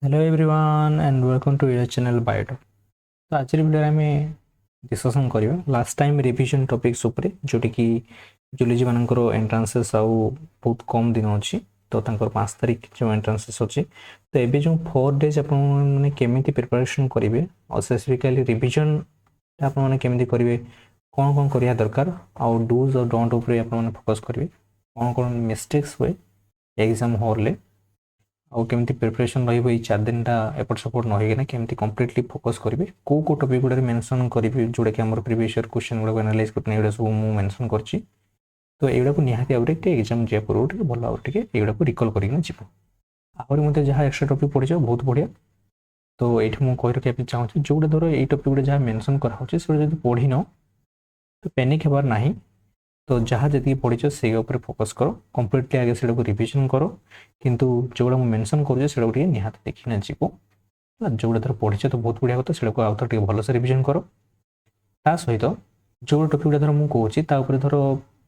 Hello everyone and welcome to your channel BioTalk. तो आज video आम डिस्कसन करवा लास्ट टाइम रिविजन टॉपिक्स ऊपर जोटी कि जूलॉजी मानकर एंट्रांसेस आउ बहुत कम दिन अच्छी तो 5 तारीख जो एंट्रांसेस अच्छी तो ये जो 4 डेज आपने केमी प्रिपरेशन करेंगे और स्पेसिफिकली रिविजन आपने केमी करेंगे कौन कौन करवा दरकार आउ डूज और डोंट उपर आपने फोकस करेंगे कौन कौन मिस्टेक्स हुए एग्जाम हॉल आउ केमती प्रिपरेशन रही 4 दिन एपट सपोर्ट नहींना केमती कम्प्लीटली फोकस करेंगे कौ कौ टॉपिक गुड़ा मेंशन करी जोटा कि आम प्रीवियस ईयर क्वेश्चन गुड़ा एनालाइज करना सब मुझे मेंशन करछि तो एगुड़ा निहाती आउे एग्जाम जा पूर्व भल भाव एगुड़ा रिकल करना जीव आहरी जहाँ एक्सट्रा टॉपिक पढ़ी बहुत बढ़िया। तो ये मुझे कही रखा चाहूँगी जोटा धर ये टॉपिक गुड़ा जहाँ मेंशन कराई से पढ़ी न तो पैनिक हबार ना तो जहाँ जी पढ़ी से फोकस करो कम्प्लीटली आगे से रिविजन करो किंतु जोड़ा मुझे मेंशन करुँचे निहाती देखना जीव जोड़ा धर पढ़ी तो बहुत बढ़िया कथा से आउ थे भलसे रिविजन कर ता सहित जो टॉपिक गुड़ा धर मुझे कहूँ धर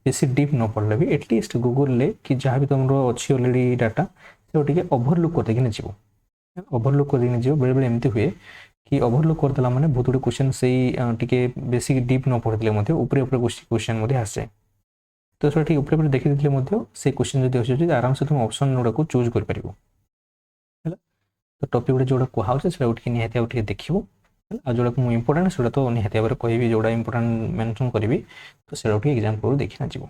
बेसी डीप न पढ़ले भी एटलिस्ट गूगल कि जहाँ भी तुम अच्छी अलरेडी डाटा से ओभरलुक करदेकिन जीव ओभरलुक करदेकिन जीव बेले बेले एमती हुए कि ओभरलुक करदेला माने बहुत गुड क्वेश्चन से टिके बेसी डीप न पढ़ते ऊपर क्वेश्चन आसे तो से ठीक ऊपर देखी से क्वेश्चन जब अच्छे आराम से तुम ऑप्शन गुड़ा चूज कर पार तो टॉपिक गुड़ा जोड़ा कहुचे से निहाती देखो जोड़ा मुझे इंपोर्टाट से तो निहाती भाव कहि जोड़ा इंपोर्टाट मेंशन करी तो से एग्जाम पूर्व देखना जीव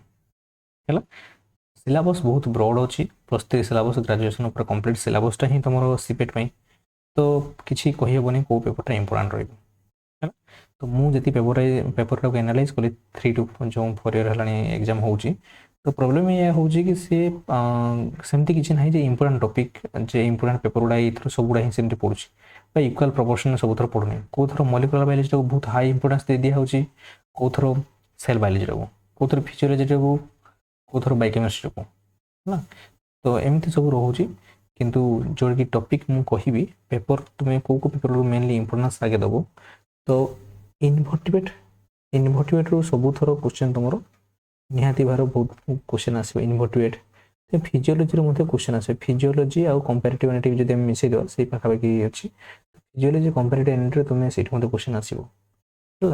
है सिलेबस बहुत ब्रॉड अच्छी +3 सिलेबस ग्रेजुएशन पूरा कंप्लीट सिलेबसटा ही तुम सीपेट तो किसी कहीहबनी कौ पेपरटा इंपोर्टाट रहा तो मुझे पेपर को एनालाइज कली 3 to जो 4 ईयर है एग्जाम हो तो प्रोब्लेम यह हूँ कि सी सेमती किसी ना इंपोर्टाट टॉपिक जे इंपोर्टाट पेपर गुड़ा ये सब गुड़ा ही सेमती पड़ुची इक्वाल प्रोपोर्शन सब थर पड़ूनी कौ थर मॉलिक्यूलर बायोलॉजी को बहुत हाई इंपोर्टेंस दे दिया कौ थर सेल बायोलॉजी को कौ थर फिजियोलॉजी को कौ थर बायोकेमिस्ट्री को है तो एमती सब रोचे किंतु जोड़ा कि टॉपिक मु कहि पेपर तुम्हें कौ पेपर मेनली इंपोर्टेंस आगे दब तो इनभर्टिवेट रू सब थर क्वेश्चन तुम निहाती भार बहुत क्वेश्चन आसो इनभर्टिवेट फिजियोलॉजी क्वेश्चन आस फिजियोलॉजी आउ कंपैरेटिव एनालिटिक्स जब मिसई दो से पाखापाखि अच्छी फिजियोलॉजी कंपैरेटिव एनालिटिक्स तुम्हें से क्वेश्चन आसो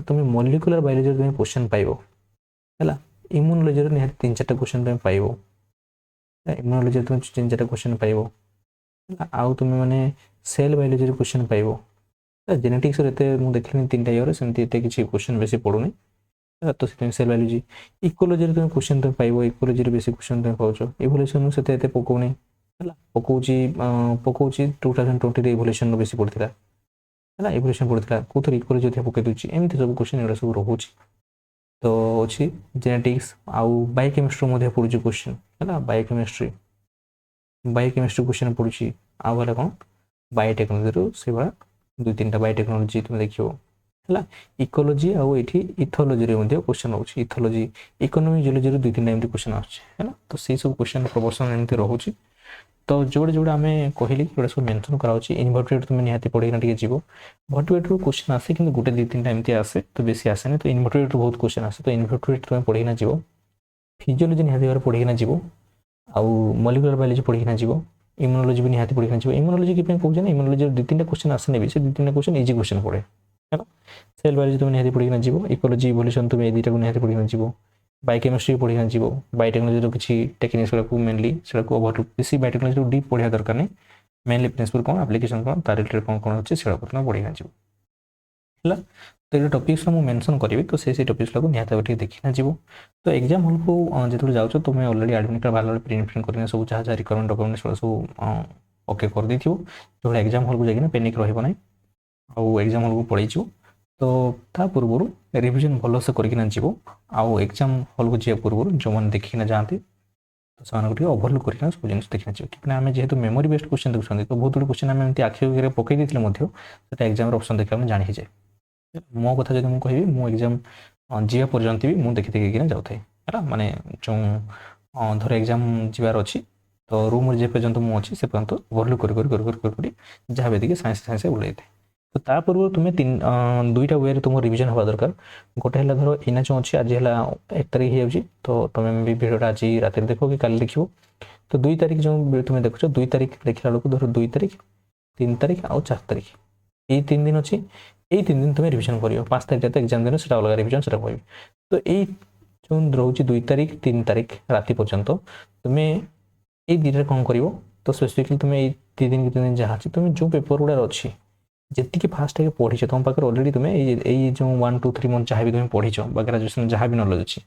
तुम मॉलिक्यूलर बायोलॉजी तुम्हें क्वेश्चन पाइबो है इम्यूनोलॉजी निहाती 3-4 क्वेश्चन तुम्हें पाइबो इम्यूनोलॉजी तुम 3-4 क्वेश्चन पाइबो आउ तुम्हें माने सेल बायोलॉजी क्वेश्चन पाइबो जेनेटिक्स मुझे देखनी 3टा ईयर सेमती किसी क्वेश्चन बेसी पड़ूनी तो सेल बायोलॉजी इकोलॉजी तुम क्वेश्चन तुम पाइबो इकोलॉजी बेसी क्वेश्चन तुम पाच इवोल्यूशन से पकाउनी है पकाउची 2020 इवोल्यूशन बेसी पड़ता है इवोल्यूशन पड़ता कौ थर इकोलॉजी पकई दूसरी एमती सब क्वेश्चन एगुड़ा सब रोचे तो अच्छी जेनेटिक्स आउ बायोकेमिस्ट्री पड़ू क्वेश्चन है बायोकेमिस्ट्री क्वेश्चन पड़ू आउ है कौन बायोटेक्नोलोजी से भाया 2-3टा बायोटेक्नोलोजी तुम देखो है इकोलॉजी आउ ये इथोलॉजी क्वेश्चन रोचे इथोलॉजी इकोनॉमी जियोलॉजी 2-3टा एमती क्वेश्चन आए तो से सब क्वेश्चन प्रोपोर्शन एमती रोचे तो जोड़ा जोड़ा आम कहली जोड़ा सब मेंशन कराऊँ इनभर्टिवेट तुम निहाती पढ़ेना टे जीव भर्टिवेट क्वेश्चन आसे कि गोटे 2-3टा एमती आसे तो बेसी आसेनी तो इनभर्टिवेट बहुत क्वेश्चन आसे तो इनभर्टिवेट तुम पढ़ेना जीव फिजियोलॉजी निहाती भाव पढ़ेना जीव आउ मॉलिक्यूलर बायोलॉजी पढ़ेना जीव इम्यूनोलॉजी भी निहाती पढ़ेना जीव इम्यूनोलॉजी के कहूँ ना इम्यूनोलॉजी 2-3टा क्वेश्चन आसे नहीं से 2-3टा क्वेश्चन इजी क्वेश्चन पड़े है सेल बायोलॉजी तुम निहाती पढ़ेना जीव इकोलॉजी इवोल्यूशन तुम 2टा को निहाती पढ़ेना जीव बायोकेमिस्ट्री पढ़ेना जीव बायोटेक्नोलोजी किसी टेक्निक्स गुड़ा मेनली से ओभर बेसी बायोटेक्नोलोजी डीप पढ़ा दरकार नहीं मेनली प्रिंसिपल कौन एप्लिकेशन कौन तार रिलेटेड कौन कौन अच्छे से पढ़ेना जीव है तो ये टॉपिक्स मुझे मेंशन करी तो से टॉपिक्स को निहाती देखना जीव तो एग्जाम हॉल को जो जाओ तुम अलरेडी एडमिट कार्ड बाहर प्रिंट करना सब जहाँ जहाँ रिक्वायरमेंट डॉक्यूमेंट सब ओके कर दी जो एग्जाम हॉल को जाइए पेनिक रहा आउ एग्जाम हॉल को पड़े तो ता पूर्व रिविजन भलसे करना जीव आउ एग्जाम हॉल को जा पूर्व जो मैंने देखिना जाती तो से ओभरलुक करना सब जिन देखना चाहिए कि आम जेहतु मेमोरी बेस्ड क्वेश्चन देखते तो बहुत गुड क्वेश्चन आम एमती आखि पकई देते एग्जाम ऑप्शन देखा जानी ही जाए मो कथा जो मुझे कहि मो एग्जाम जीवा पर्यंत भी मुझे देखी देखिना जाऊे है माने जो धर एग्जाम जीवार अच्छी तो रूम जे पर्यंत मुझे से पर्यंत ओभरलुक कर जहाँ भी देखिए साइंस साइंस बुलाई थे तो ता पूर्व तुम्हें 2टा वे तुम रिविजन हवा दरकार गोटे है धर इना जो अच्छी आज है 1 तारीख हो तो तुम्हें भी भिडियोटा आज रात देख कि कल देखो तो 2 तारीख जो तुम्हें देखो 2 तारीख देखला बेलू धर 2 तारीख 3 तारिख आउ 4 तारिख ये 3 दिन अच्छी ये 3 दिन तुम रिविजन कर 5 तारिख तो एग्जाम दिन से अलग रिविजन से कह तो ये जो रोचे 2 तारिख 3 तारिख राति पर्यंत तुम्हें ये दुटा कौन कर तो स्पेसिफिकली तुम्हें ये 3 दिन 3 दिन जहाँ तुम्हें जो पेपर गुड़ा अच्छी जी फास्ट आगे पढ़ी तुम पाखे अलरेडी तुम्हें ये जो 1 2 3 मंथ जहाँ भी तुम्हें पढ़ी ग्राजुएसन जहाँ भी नॉलेज अच्छी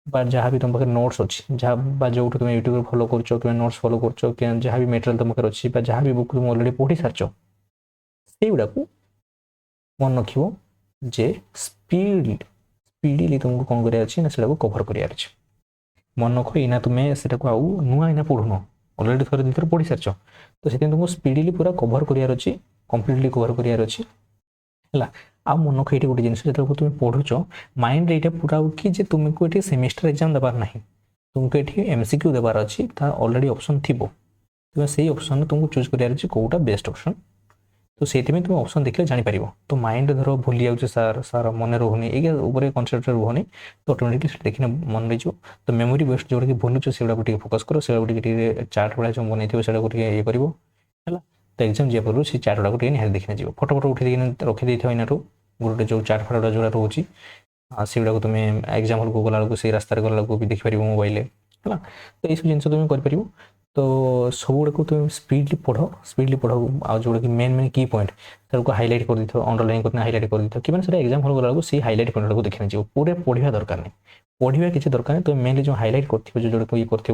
जहाँ भी तुम पाखे नोट्स अच्छी जहाँ जो तुम यूट्यूब फॉलो कर नोट्स फॉलो कर जहाँ भी मेटेरियल तुम पाखे अच्छी जहाँ भी बुक तुम अलरेडी पढ़ी सारच से गुड़ा मन रख जे स्पीडली तुमको कौन कर कभर कर मन रख इना तुम्हें से आउ नुआ इना पढ़ुन अलरेडी थोड़े दिन थोड़े पढ़ी सारच तो से तुमको स्पीडली पूरा कभर कर कम्प्लीटली कभर कर है आ मन रख ये गोटे जिन जो तुम पढ़ुच माइंड ये पूरा कि तुमको ये सेमिस्टर एग्जाम देवार ना तुमको ये एमसीक्यू देवार अच्छी तार अलरेडी ऑप्शन थी तुम से ऑप्शन तुमको चूज कर कौटा बेस्ट ऑप्शन तो से तुम ऑप्शन देखले जापर तो माइंड धर भूली जाऊे सार सार मन रोनी ये कनसेप्ट रोनी तो ऑटोमेटिकली देखने मन रही तो मेमोरी बेस्ट जोटा कि भूलुच से फोकस कर से चार्ट भाया जो बनई से ये कर तो एग्जाम जी पूर्व से चार्ट गुड़ा निहार देखने जी फटो फटो उठे रखी था इना गोटे जो चार्ट फाट गुड़ा जो रोचे से गुड़ा तुम एग्जाम हल को गला से रास्त गला भी देखिपर मोबाइल है तो ये सब जिन तुम कर तो सब गुड़ा तुम स्पीडली पढ़ आ जोड़ा कि मेन की पॉइंट को हाईलाइट कर दी अंडरलाइन कर हाईलाइट कर दी कि मैंने एग्जाम हल गला से हाईलाइट पॉइंट को देखने जी पूरे पढ़ा दरकार नहीं पढ़ा किसी दरकार नहीं तो मेनली जो हाईलाइट कर जो ये कर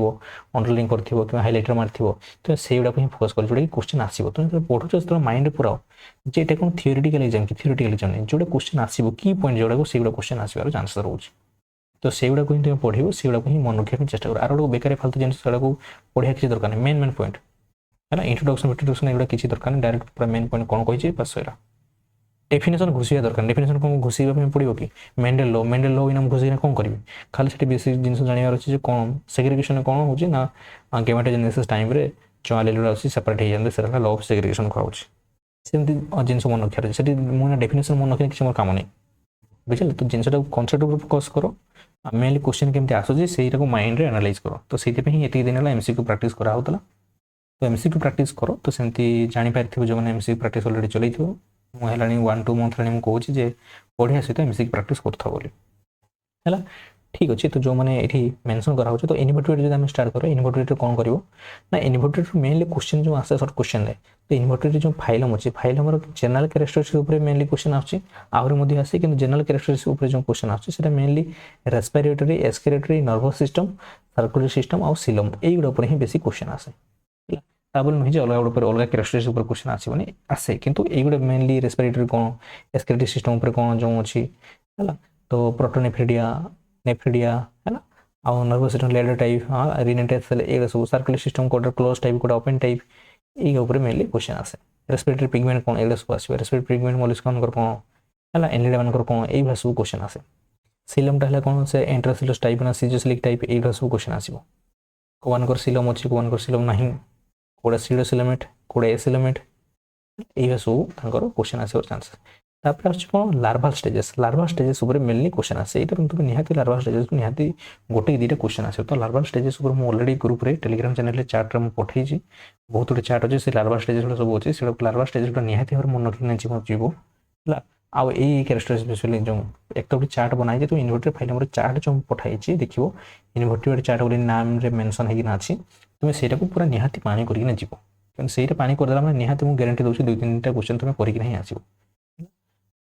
अंडरलाइन कर हाईलाइटर मार तो से गुड़ा ही फोकस कर जोटा कि क्वेश्चन आसो तुम पढ़ुच जो माइंड पुराओ जे ये कौन थियोरिटिकल एग्जाम कि थियोरिटिकल एग्जाम नहीं जो क्वेश्चन आसो की पॉइंट जोड़ा से क्वेश्चन आसबार चांस रोचे तो से गुड़ा ही तुम पढ़ो से गुड़ा ही मन रखा चेस्ट कर आर गोटे बेकार फालतू जिन पढ़ा किसी दरकार नहीं मेन पॉइंट है इंट्रोडक्शन एगुड़ा किसी दरकार नहीं डायरेक्ट पूरा मेन पॉइंट कौन कही बस सर डेफिनेशन घुषा दरकार डेफिनेशन कौन घुषापी पड़ो कि मेंडेल लो इन घुषे कौन करी खाली से बेसिक जिन जानवर अच्छे कौन सेग्रीगेशन कौन हो गेमाटोजेनेसिस टाइम जो आलेलुरा अच्छी सेपरेट हो जाते से लॉ ऑफ सेग्रीगेशन कहूँ सेमती जिन मन रखार अच्छे मुझे डेफिनेशन मन रखी किसी मोर काम नहीं बुझे तो जिनटा कनसेप्ट फोकस करो मेनली क्वेश्चन केमती आसूँ से माइंड रे एनालाइज करो तो से ये दिन एमसीक्यू प्रैक्टिस कराला तो एमसीक्यू प्रैक्टिस करो तो सेमती जापर जो मैंने एमसीक्यू प्रैक्टिस अलरेडी चलई मुझे 1 2 मंथ मुझे कहूँ पढ़िया सहित एमसीक्यू प्रैक्टिस कर ठीक अच्छे तो जो मैंने ये मेंशन करा तो इनवर्टेड जो स्टार्ट करो इनवर्टेड कौन कर ना इनवर्टेड मेनली क्वेश्चन जो आसे सर्ट क्वेश्चन तो इनवर्टेड जो फाइलम अच्छे phylum general characteristics mainly question आहरी आसे कि जनरल कैरेक्टरिस्टिक्स जो क्वेश्चन आसे मेनली रेस्पिरेटरी एस्पिरेटरी नर्वस सिस्टम सर्कुलर सिस्टम आउ सिलम युवा ही बेसी क्वेश्चन आसे नुहे अलग गोटे अलग कैरेक्टरिस्टिक्स क्वेश्चन आसोनी आसे किंतु ये मेनली रेस्पिरेटरी कौन एस्पिरेटरी सिस्टम कौन जो अच्छी है तो प्रोटोनेफ्रिडिया नेफ्रिडिया है आउ नर्वस सिस्टम लेडर टाइप हाँ रिनेटेड सेल ये सब सर्कुलर सिस्टम कोटा क्लोज टाइप कोटा ओपन टाइप ये मेनली क्वेश्चन आसे रेस्पिरेटरी पिगमेंट कौन ये सब आसो रेस्पिरेटरी पिगमेंट मॉलिस्क कौन है एनलिडा मान कौन ये सब क्वेश्चन आसे सिलमटा है कौन से एंट्रासिलस टाइप ना सीजोसिलिक टाइप ये सब क्वेश्चन आसो कौन सिलम अच्छी कौन सिलम ना कौड़ा सीडोसिलमेट कौड़ा एसिलमेट ये सब क्वेश्चन आसवर चांसेस तापर आस लार्भाल स्टेजेस मेनली क्वेश्चन आसे ये तुम निहाती लार्भाल स्टेजेस को निहाती गोटे दुटा क्वेश्चन आसे तो लार्भाल स्टेजेस मुझे अलरेडी ग्रुप रे टेलीग्राम चैनल चार्ट में पठाई बहुत गुटे चार्ट अच्छे से लार्भाल स्टेजेस गुड़ा सब अच्छे से लार्भाल स्टेजेस गुड़ा निहाती भाव मन रखना जीव है आउ यही कैरेक्टरिस्टिक्स जो एक तो चार्ट बनाई तो इनवर्टेड फाइल चार्ट जो पठाई देख इनवर्टेड चार्ट गोटे नाम मेनसन होना अच्छी तुम से पूरा निहाती पानी करना जीव क्या से पानी करदेला मैंने निहाती मुझे गारंटी दूसरी 2-3टा क्वेश्चन तुम करके ही आसो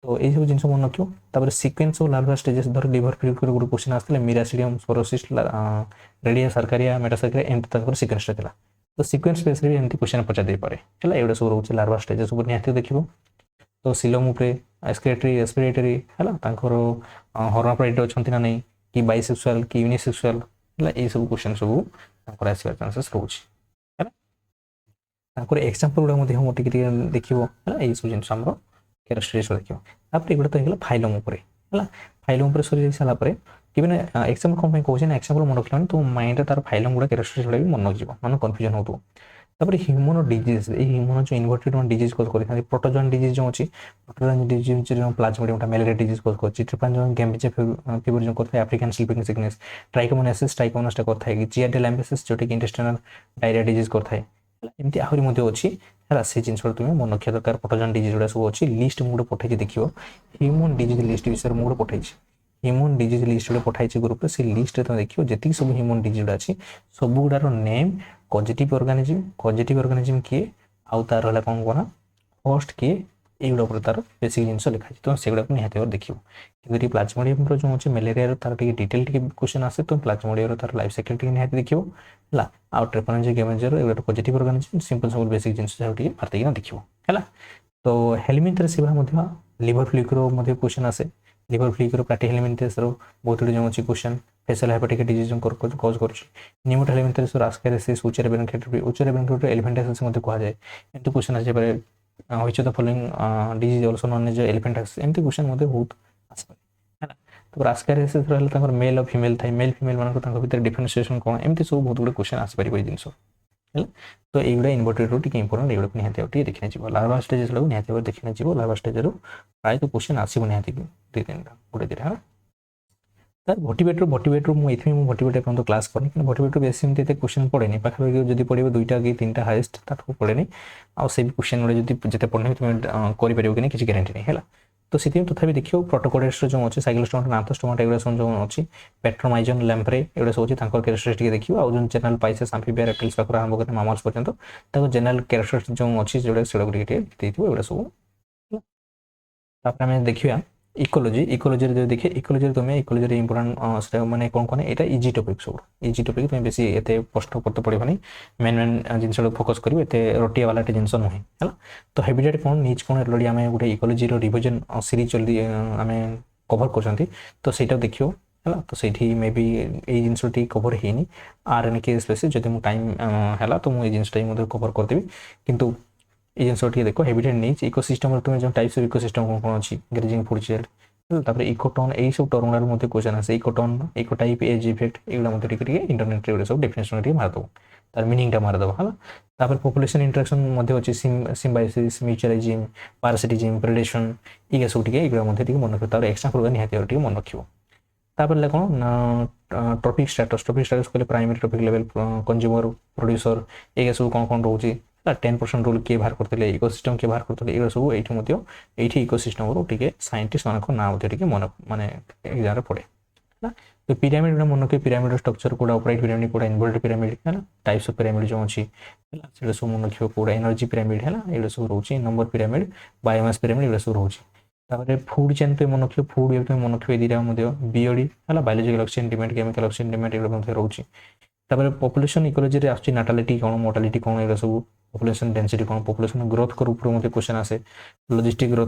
तो ये सब जिन मन रखियो सिक्वेन्स ऑफ लार्वा स्टेजेस धर लिवर फिल्ड गोटे क्वेश्चन आसते मिरासिडियम स्पोरोसिस्ट रेडिया सरकारिया मेटासरकारिया एमती सिक्वेन्स था तो सिक्वेन्स बेस भी एमती क्वेश्चन पचार दे पारे है ये सब रोचे लार्वा स्टेजेस निहाती देखो तो सिलम एस्पिरेटरी रेस्पिरेटरी है हर्माफ्रोडाइट अच्छा ना नहीं कि बाइसेक्सुअल कि यूनिसेक्सुअल है ये सब क्वेश्चन सब आसबार चांसेस रोचे एग्जाम्पल गुड़ा देखो है ये सब जिन कैरेक्टरिस्टिक्स देखियो तापर एगुड़ा तो होगा फाइलम है फाइलम सरी सारापर कि मैंने एग्जाम्पल कौन कौन ना एग्जाम्पल मन रखा तो माइंड तार फाइलम गुड़ा कैरेक्टरिस्टिक्स गुड़ा भी मन रखिए मन कन्फ्यूजन हो तापर ह्यूमन डिजीज ह्यूमन जो इनवर्टेड डिजीज कज कर प्रोटोजोन डिजीज जो अच्छी प्रोटोजोन डिजीज जो प्लाज्मोडियम मेलेरिया डिजीज कज कर ट्रिपान गैम्बिजिया फीवर जो करता है अफ्रीकान स्लीपिंग सिकनेस ट्राइकोमोनासिस ट्राइकोमोनास करता है जियाडेलाम्बिसिस जोटा कि इंटेस्टाइनल डायरिया डिजीज करता है एमती आहरी अच्छी है से जिन तुम मन रखा दरकार पटोजन डिजीज गुड़ा सब अच्छी लिस्ट मुझे पठाई देख ह्यूमन डिजीज लिस्ट विषय मुझे पठाई ह्यूमन डिजीज लिस्ट गुड़ा पठाई ग्रुप से लिस्ट तुम देखिए जी सब ह्यूमन डिजीज गुड़ा अच्छी सब गुड़ार नेम पॉजिटिव ऑर्गेनिज्म किए आउ तार है कौन कहना होस्ट किए এইগুলো উপরে তার বেসিক জিনিস লেখা আছে তো সেগুলো নিহাতি ভাবে দেখিব কিন্তু এই প্লাজমোডিয়াম র যে আছে ম্যালেরিয়া তার টিকে ডিটেল টিকে क्वेश्चन আসে তো প্লাজমোডিয়াম তার লাইফ সাইকেল টিকে নিহাতি দেখিব হলা আর ট্রেপোনেঞ্জা গেমেঞ্জা এগুলো positive organism simple simple basic জিনিস যাও টিকে পারতে কিনা দেখিব হলা তো হেলমিনথেস সেবা মধ্যে লিভার ফ্লুইক র মধ্যে क्वेश्चन আসে লিভার ফ্লুইক র প্লাটি হেলমিনথেস র বহুত গুলো যে আছে क्वेश्चन फेसियल हेपाटिक डिजीज कज कर निमोट हेलमिनथेस र आस्कारियासिस उच्चर बेनकेट एलिफेंटाइटिस मध्य कहा जाए एमती क्वेश्चन आसे पारे which of the following disease also known as elephantiasis एमती क्वेश्चन मते बहुत आसे है ना तो आस्कारियासिस रहले ताकर मेल और फीमेल थाई मेल फीमेल मानको तांको भीतर डिफरेंशिएशन कोन एमती सब बहुत गुड क्वेश्चन आसे पारि कोइ जिंसो है तो एगुडा इन्वर्टेड रो टिके इंपोर्टेंट एगुडा निहाती टिके देखिना जीवो लार्वा स्टेज लो निहाती देखिना जीवो लार्वा स्टेज रो प्राय तो क्वेश्चन आसीबो निहाती दे तीनटा गुडे दिरा तार भोटिवेटर मु एथि मु भोटिवेटर अपन तो क्लास करनी कि भोटिवेटर बेसी एमती एते क्वेश्चन पड़ेनी पाखा जदी पड़िबो दुईटा कि तीनटा हाईएस्ट ताठो पड़ेनी आ से भी क्वेश्चन रे जदी जते पढने तुम करि परिबो कि नै किछि गारंटी नै हैला तो सेति तथापि देखियो प्रोटोकोडेस जो अछि साइक्लोस्टोमा नाथोस्टोमा एगुडा जो अछि पेट्रोमाइजन लैम्प्रे एगुडा सब अछि तांकर कैरेक्टरिस्टिक देखियो आ जो जनरल पाइसेस एम्फीबिया रेप्टिल्स पाखर आरंभ करते मामल्स पर्यंत ताको जनरल कैरेक्टरिस्टिक जो अछि जेडा सेडा गुडी देथिबो एगुडा सब तापर हम देखिया इकोलॉजी रे देखिए इकोलॉजी तुम इकोलॉजी रे इंपोर्टेंट माने कोन कोन एटा इजी टॉपिक सब इजी टॉपिक तुम बेसी एते कष्ट करते पड़िबो नै मेन जिंस फोकस करियो एते रोटिया वाला जिंस नै हैला तो हैबिटेट कोन नीच कोन ऑलरेडी हमें गुटे इकोलॉजी रो रिवीजन सीरीज जल्दी हमें कवर करछंती तो सेटा देखियो हैला तो सेठी मे बी ए जिंस टी कवर हेनी आरएनए स्पेसिस जदि मु टाइम हैला तो मु ए जिंस टाइम मधे कवर कर देबी किंतु ये जिन टे देख हैबिटेट नहीं इकोसिस्टम तुम जो टाइप्स ऑफ इकोसिस्टम कौन कौन अच्छी ग्रेजिंग फूड चेल इकोटोन यही सब टर्म गुड़ा क्वेश्चन आसे ecotone ecotype edge effect एगुड़ा मत इंटरनेट रे सब डेफिनेशन मारदेव तार मीनिंग मारदेव है पॉपुलेशन इंटरेक्शन अच्छे सिम्बायोसिस म्यूचुअलिज्म पारासिटिज्म प्रेडेशन ये सब एगुड़ा मन रखिए तार एक्जाम्पल निहाती मन रखियो तापर कौन टॉपिक स्टेटस कहले primary topic level consumer producer ये सब कौन कौन रोचे 10% रूल किए बाहर करते इकोसिस्टम किए बाहर करते ये सब ये इकोसिस्टम रो टिके साइंटिस्ट मानक ना टिके मन माने एग्जाम रे पड़े तो पिरामिड मन रखिए पिरामिड स्ट्रक्चर कोडा अपराइट पिरामिड कोडा इनवर्टेड पिरामिड है टाइप्स ऑफ पिरामिड जो अच्छी है सब मन रखिए कोडा एनर्जी पिरामिड है ये सब रोचे नंबर पिरामिड बायोमास पिरामिड ये सब रोचे तापर फूड चेन तो मन रखिए फूड तुम मन रखिए दीटा बीओडी है biological oxygen demand chemical oxygen demand ये रोचे तापर पॉपुलेशन इकोलॉजी रे आछि नाटालिटी कोन मोर्टालिटी कोन ये सब पॉपुलेशन डेंसिटी कोन पॉपुलेशन ग्रोथ कर ऊपर मते क्वेश्चन आसे लॉजिस्टिक ग्रोथ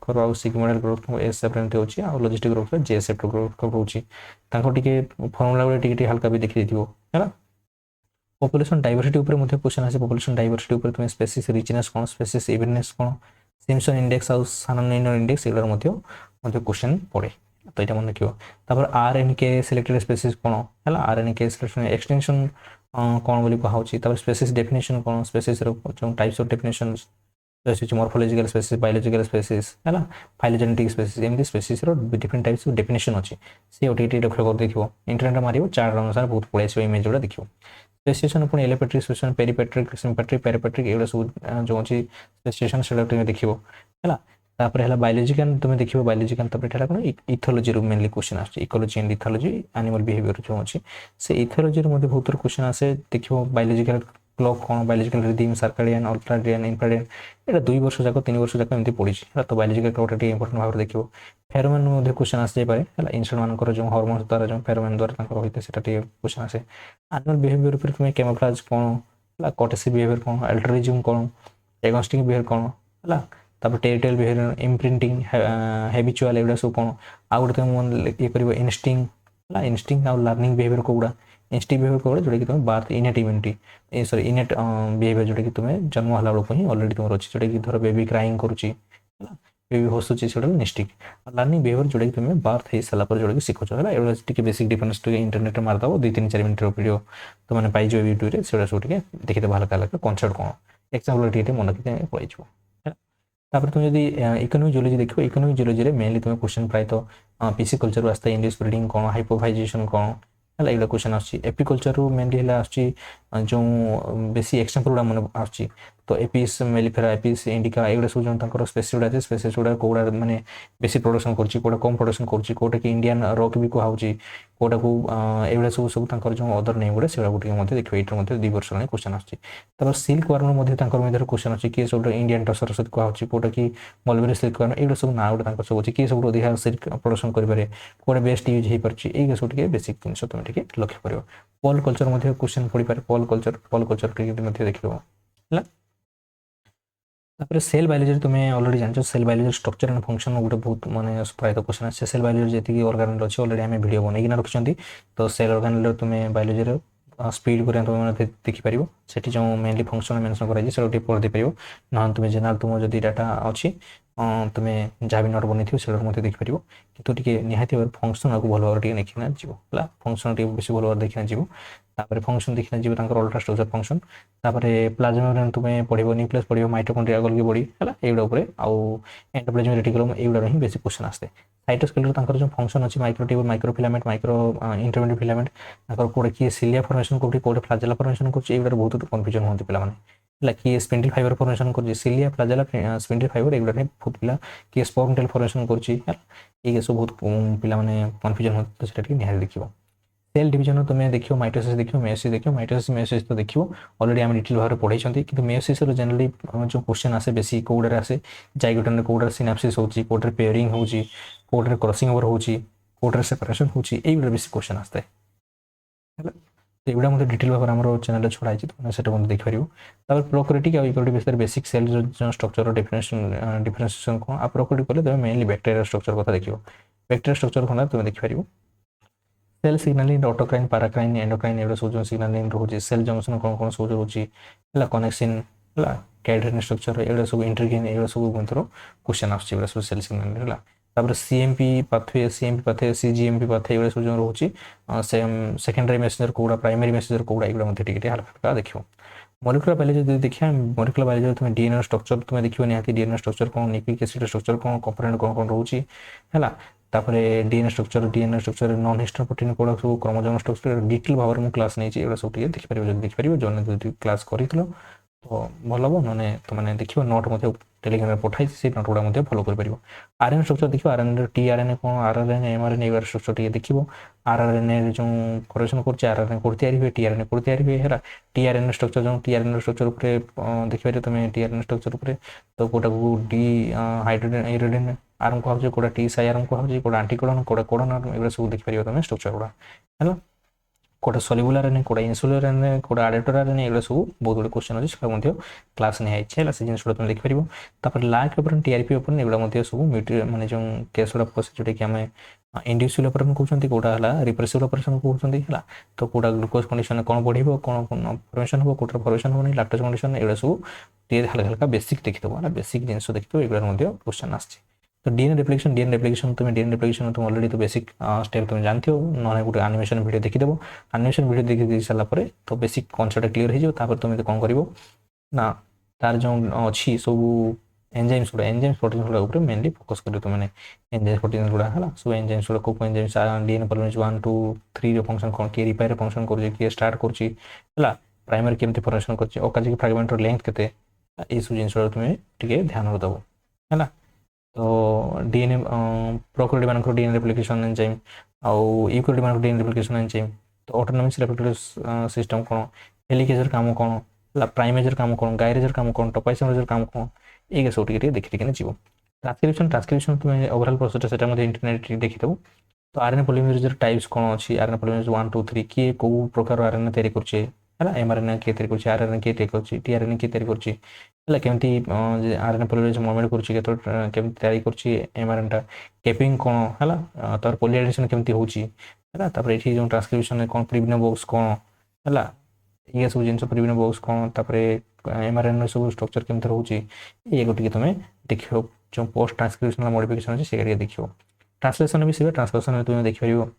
करो आ सिग्मोइडल ग्रोथ एस शेप रे होची आ logistic growth J shape growth कर होची ताको टिके फार्मूला रे टिके हल्का भी देखि दिथिबो हैला पॉपुलेशन डाइवर्सिटी ऊपर मते क्वेश्चन आसे पॉपुलेशन डाइवर्सिटी ऊपर तुम स्पेसीज रिचनेस कोन स्पेसीज इवननेस कोन सिम्पसन इंडेक्स आ सानोनिनो इंडेक्स एगुला मते क्वेश्चन पड़े तो ये मन रखियो तापर आरएनके सिलेक्टेड स्पेसीज कोन हैला आरएनके सिलेक्शन एक्सटेंशन कौन बोली कहुच्छी स्पेसीज डेफिनेशन कौन स्पेसीज जो types of definition morphological species biological species है फाइलोजेनेटिक स्पेसीज एमती species different types of definition अच्छी सी ओटी लक्ष्य कर देखिए इंटरनेट मार चार्ट अनुसार बहुत पड़े आस इमेज गुड़ा देखिए स्पेसिएशन पुणी एलोपेट्रिक स्पेसिएशन पेरिपेट्रिक सिम्पेट्रिक पेरिपेट्रिक एगुड़ा सब जो अच्छी स्पेसिएशन से देखिए है तापर है बायोलॉजिकल तुम देखिए बायोलॉजिकल तापर कौन इथोलॉजी मेनली क्वेश्चन आसे ecology and ethology animal behaviour जो अच्छी से इथोलॉजी बहुत क्वेश्चन आसे देखिए बायोलॉजिकल क्लॉक कौन बायोलॉजिकल रिदम सर्काडियन अल्ट्राडियन इनफ्राडियन ये 2 वर्ष जाक 3 वर्ष जाक एमती पड़ी तो बायोलॉजिकल क्लॉक इंपोर्टेंट भाव देखिए फेरोमोन क्वेश्चन आस जाए इंसेक्ट मान जो हार्मोन्स द्वारा जो फेरोमोन द्वारा होता है क्वेश्चन आसे एनिमल बिहेवियर पर तुम कैमोफ्लेज कौन कॉटेसी बिहेवियर कौन अल्टरिज्म कौन एग्नोस्टिक बिहेवियर कौन है तापर टेरिटोरियल बिहेवियर इम्प्रिंटिंग हैबिचुअल एगुड़ा सब कौन आ गए तुम ये कर इनस्टिंग आ लर्निंग बिहेवियर कोगुड़ा इंस्टिंग बिहेवियर कोगुड़ा जोटा कि तुम birth innate immunity sorry innate behaviour जोटा कि तुम जन्म होला बेलू ही अलरेडी तुम अच्छी जोटा कि धर बेबी क्राइंग करुच्ची बेबी हसुची से निस्टिक लर्निंग बिहेवियर जोटा कि तुम बार्थ हो सारापर जोटा कि शिखुच है ये बेसिक डिफरेंस इंटरनेट मारदेव 2-3-4 मिनट वीडियो तुमने पाइज यूट्यूब से सब देखिए हल्का हल्का कनसेप्ट कौन एक्जाम्पल मन रखी पलैज तापर तुम जब इकोनॉमिक जियोलॉजी देखो इकोनॉमिक जियोलॉजी रे मेनली तुम क्वेश्चन प्राय तो पीसी कल्चर आसता इंडस्ट्री ब्रीडिंग कौन हाइपोफाइजेशन कौन ହେଲା ଏଇଟା କ୍ୱେଶ୍ଚନ୍ ଆସୁଛି ଏପିକଲଚରରୁ ମେନଲି ହେଲା ଆସୁଛି ଯେଉଁ ବେଶୀ ଏକ୍ସାମ୍ପଲ୍ ଗୁଡ଼ା ମାନେ ଆସୁଛି ତ ଏପିସ୍ ମେଲିଫେରା ଏପିସ୍ ଇଣ୍ଡିକା ଏଗୁଡ଼ା ସବୁ ଯେଉଁ ତାଙ୍କର ସ୍ପେସିସ୍ ଗୁଡ଼ା ଅଛି ସ୍ପେସିସ୍ ଗୁଡ଼ା କେଉଁଗୁଡ଼ା ମାନେ ବେଶୀ ପ୍ରଡକ୍ସନ୍ କରୁଛି କେଉଁଟା କମ୍ ପ୍ରଡକ୍ସନ୍ କରୁଛି କେଉଁଟାକି ଇଣ୍ଡିଆନ୍ ରକ୍ ବି କୁହାହେଉଛି କେଉଁଟାକୁ ଏଗୁଡ଼ା ସବୁ ତାଙ୍କର ଯେଉଁ ଅଦର ନେମ୍ ଗୁଡ଼ା ସେଗୁଡ଼ାକୁ ଟିକେ ମଧ୍ୟ ଦେଖିବେ ଏଇଟାର ମଧ୍ୟ 2 ବର୍ଷ ହେଲାଣି କ୍ୱେଶ୍ଚନ୍ ଆସୁଛି ତାପରେ ସିଲ୍କ ୱାର୍ମର ମଧ୍ୟ ତାଙ୍କର ମଧ୍ୟରେ କ୍ୱେଶ୍ଚନ୍ ଅଛି କିଏ ସବୁଠୁ ଇଣ୍ଡିଆନ୍ ଟସର ସହିତ କୁହାହେଉଛି କେଉଁଟାକି ମଲବେରୀ ସିଲ୍କ ୱାର୍ମ ଏଗୁଡ଼ା ସବୁ ନାଁ ଗୁଡ଼ା ତାଙ୍କର ସବୁ ଅଛି କିଏ ସବୁଠୁ ଅଧିକା ସିଲ୍କ ପ୍ରଡକ୍ସନ୍ କରିପାରେ କେଉଁଟା ବେଷ୍ଟ ୟୁଜ୍ ହେଇପାରୁଛି ଏଇଗୁଡ଼ା ସବୁ ଟିକେ ବେସିକ୍ ଜିନିଷ ତୁମେ ଟିକେ ଲକ୍ଷ୍ୟ କରିବ ପଲ୍ କଲଚର ମଧ୍ୟ କ୍ୱେଶ୍ଚନ୍ ପଡ଼ିପାରେ ପଲ୍ କଲଚର ଟିକେ ମଧ୍ୟ ଦେଖିବ ହେଲା ତାପରେ ସେଲ୍ ବାୟୋଲୋଜି ତୁମେ ଅଲରେଡ଼ି ଜାଣିଛ cell biology structure and function ଗୋଟେ ବହୁତ ମାନେ ପ୍ରାୟତଃ କ୍ୱେଶ୍ଚନ୍ ଅଛି ସେଲ୍ ବାୟୋଲୋଜି ଯେତିକି ଅର୍ଗାନିଲ୍ ଅଛି ଅଲରେଡ଼ି ଆମେ ଭିଡ଼ିଓ ବନେଇକିନା ରଖିଛନ୍ତି ତ ସେଲ୍ ଅର୍ଗାନିଲ୍ର ତୁମେ ବାୟୋଲୋଜିର ସ୍ପିଡ୍ କରିବା ତୁମେ ମାନେ ଦେଖିପାରିବ ସେଠି ଯେଉଁ ମେନଲି ଫଙ୍କସନ୍ ମେନସନ୍ କରାଯାଇଛି ସେଟା ଟିକେ ପଢ଼ି ଦେଇପାରିବ ନହେଲେ ତୁମେ ଜେନେରାଲ୍ ତୁମ ଯଦି ଡାଟା ଅଛି ତୁମେ ଯାହା ବି ନୋଟ୍ ବନେଇଥିବ ସେଟାକୁ ମଧ୍ୟ ଦେଖିପାରିବ କିନ୍ତୁ ଟିକେ ନିହାତି ଭାବରେ ଫଙ୍କସନ୍ ଆକୁ ଭଲ ଭାବରେ ଟିକେ ଦେଖିନା ଯିବ ହେଲା ଫଙ୍କସନ୍ ଟିକେ ବେଶୀ ଭଲ ଭାବରେ ଦେଖିନା ଯିବ ତାପରେ ଫଙ୍କସନ୍ ଦେଖିନା ଯିବ ତାଙ୍କର ଅଲଟ୍ରା ଷ୍ଟ୍ରକ୍ଚର ଫଙ୍କସନ୍ ତାପରେ ପ୍ଲାଜମା ମେମ୍ବ୍ରେନ୍ ତୁମେ ପଢ଼ିବ ନ୍ୟୁକ୍ଲିୟସ୍ ପଢ଼ିବ ମାଇଟୋକଣ୍ଡ୍ରିଆ ଗୋଲ୍ଗି ବଡି ହେଲା ଏଇଗୁଡ଼ା ଉପରେ ଆଉ ଏଣ୍ଡୋପ୍ଲାଜମିକ୍ ରେଟିକୁଲମ୍ ଏଇଗୁଡ଼ା ହିଁ ବେଶୀ କ୍ୱେଶ୍ଚନ୍ ଆସେ ସାଇଟୋସ୍କେଲେଟନ୍ ତାଙ୍କର ଯେଉଁ ଫଙ୍କସନ୍ ଅଛି ମାଇକ୍ରୋଟ୍ୟୁବ୍ ମାଇକ୍ରୋଫିଲାମେଣ୍ଟ ମାଇକ୍ରୋ ଇଣ୍ଟରମିଡ଼ିଏଟ୍ ଫିଲାମେଣ୍ଟ ତାଙ୍କର କେଉଁଟା କିଏ ସିଲିଆ ଫର୍ମେସନ୍ କରୁଛି କେଉଁଟା ଫ୍ଲାଜେଲା ଫର୍ମେସନ୍ କରୁଛି ଏଇଗୁଡ଼ା ବହୁତ କନଫ୍ୟୁଜନ୍ ହୁଅନ୍ତି ପିଲାମାନେ ହେଲା କିଏ ସ୍ପିଣ୍ଡିଲ୍ ଫାଇବର ଫର୍ମେସନ୍ କରୁଛି ସିଲିଆ ଫ୍ଲାଜେଲା ସ୍ପିଣ୍ଡିଲ୍ ଫାଇବର ଏଗୁଡ଼ା ବହୁତ ପିଲା କିଏ ସ୍ପର୍ମ ଟେଲ୍ ଫର୍ମେସନ୍ କରୁଛି ହେଲା ଏଇଗୁଡ଼ା ସବୁ ବହୁତ ପିଲାମାନେ କନଫ୍ୟୁଜନ୍ ହୁଅନ୍ତି ତ ସେଟା ଟିକେ ନିହାତି ଦେଖିବ सेल डिविजन तुम देखो माइटोसिस देखो मेयोसिस देखो माइटोसिस मेयोसिस तो देखो ऑलरेडी आम डिटेल भाव में पढ़ाई कि मेयोसिस जनरली जो क्वेश्चन आसे बेसी कौड़े आसे जाइगोटन कौड़े सिनाप्सिस होची कौड़े पेयरिंग होची कौड़े क्रॉसिंग ओवर होची कौड़े सेपरेशन होची एई बेसी क्वेश्चन आसता है एगुड़ा मतलब डिटेल भाव में चैनल छड़ा तुम से देखिपर तापर प्रोकैरियोटिक और यूकैरियोटिक विषय बेसिक सेल जो स्ट्रक्चर डिफरेंशिएशन कौन आ प्रोकैरियोटिक कले तुम मेनली बैक्टेरिया स्ट्रक्चर कथा देखियो बैक्टेरिया स्ट्रक्चर कौन तुम देखिपर cell signalling autocrine paracrine endocrine एवं सब जो सिग्नलिंग रोचे सेल जंक्शन कौन कौन सब रोचे है कनेक्शन है कैडरेन स्ट्रक्चर एगुड़ा सब इंटरग्रेन एगुड़ा सब क्वेश्चन आसुच्छी सब सेल सिग्नलिंग है सीएमपी पाथवे सीजीएमपी पाथवे एगुड़ा सब जो रोचे सेकेंडरी मेसेंजर कौड़ा प्राइमरी मेसेंजर कौड़ा एगुड़ा हल्का हल्का देखो मॉलिक्यूलर बायोलॉजी जो देखिए मॉलिक्यूलर बायोलॉजी तुम डीएनए स्ट्रक्चर तुम देखियो निहाती डीएनए स्ट्रक्चर कौन न्यूक्लिक एसिड स्ट्रक्चर कौन कंपोनेंट कौन कौन रोचे है तापरे डीएनए स्ट्रक्चर नॉन हिस्टर प्रोटीन कौड़ा सब क्रोमोसोम स्ट्रक्चर डिटेल भाव में क्लास नहीं एगुड़ा सब देखिपर जो क्लास कर तो भल हम ना तुमने देखिए नोट टेलीग्राम में पठाई से नोट गुड़ा फॉलो कर आरएनए स्ट्रक्चर देखिए आरएनए टीआरएनए कौन आरआरएनए एमआरएनए एगुड़ा स्ट्रक्चर टी देखिए आरआरएनए जो करेक्शन कर आरआरएनए कोड तैयारी हुए टीआरएनए कोड तैयारी हुए है टीआरएनए स्ट्रक्चर जो टीआरएनए स्ट्रक्चर उपर देखिए तुम टीआरएनए स्ट्रक्चर उपर तो कौटा को डी हाइड्रोजन आयरोडिन आरएम कहुचे कौटा टी साई आरएम कहुचे कौटा आंटीकोडन कौटा कोडन एगुड़ा सब देखिपर तुम स्ट्रक्चर गुड़ा है कौटा सल्युबुलर आरएनए कौटा इनसुलर आरएनए कौटा एडेप्टर आरएनए एगुड़ा सब बहुत गुड क्वेश्चन अच्छे से क्लास नहीं है से जिन तुम देखिपर तापर लाइक ओपन टीआरपी ओपन एगुड़ा सब माने जो केस गुड़ा पसे जोटा कि आम इंड्यूसिबल ऑपरेशन कहते कौटा है रिप्रेसिबल ऑपरेशन कहते हैं तो कौटा ग्लूकोज कंडीशन कौन बढ़ कौन फॉर्मेशन हो कौटा फॉर्मेशन होनी लैक्टोज कंडीशन एगुड़ा सब हल्का हल्का बेसिक देखिदेव है बेसिक जिन देखिए एगुड़ा क्वेश्चन आसছে तो डीएनए रेप्लिकेशन तुम ऑलरेडी तो बेसिक स्टेप तुम जानते हो ना गोटे एनिमेशन वीडियो देखिदेव एनिमेशन वीडियो देखी सारा तो बेसिक कॉन्सेप्ट क्लियर हो तुम कौन कर ना तार जो अच्छी सब एंजाइम्स प्रोटीन गुड़ा मेनली फोकस कर तुमने एंजाइम्स प्रोटीन गुड़ा है सब एंजाइम्स गुड़ा को एंजाइम्स डीएनए पॉलीमरेज 1 2 3 फंक्शन कौन किए रिपेयर फंक्शन कर स्टार्ट कर प्राइमरी केमती फॉर्मेशन कर ओकाजिक फ्रैगमेंट लेंथ केते ये सब जिन तुम टे ध्यान दब है तो डीएनए प्रोकैरियोट मानक डीएनए रेप्लिकेशन एंजाइम आउ यूकैरियोट मानक डीएनए रेप्लिकेशन एंजाइम तो ऑटोनॉमस रेप्लिकेटिव सिस्टम कौन हेलिकेजर काम कौन प्राइमेजर काम कौन गायरेजर काम कौन टॉपाइसमेजर काम कौन ये सब देखी जीव ट्रांसक्रिप्शन तुम ओवरऑल प्रोसेस से इंटरनेट देखिदेव तो आरएनए पॉलीमरेज टाइप्स कौन अच्छी आरएनए पॉलीमरेज 1 2 3 किए कौ प्रकार आरएनए तैयारी करछे है एमआरएनए किए तैयारी करछे आरएनए किए तैयारी करछे टीआरएनए किए तैयारी करछे है केमती आरएनए पॉलीमरेज मूवमेंट करछे केमती तैयारी करछे एमआरएनए टा कैपिंग कौन है तार पॉलीएडिशन केमती होची है तापर एठी जो ट्रांसक्रिप्शन कौन प्रिविनल बॉक्स कौन है ये सब जिन प्रिविनल बॉक्स कौन तापर एमआरएनए सब स्ट्रक्चर केमती रोचे ये गोटे तुम देखियो जो पोस्ट ट्रांसक्रिप्शनल मॉडिफिकेशन अच्छे से देखियो ट्रांसलेशन भी से ट्रांसलेशन में तुम देखिपर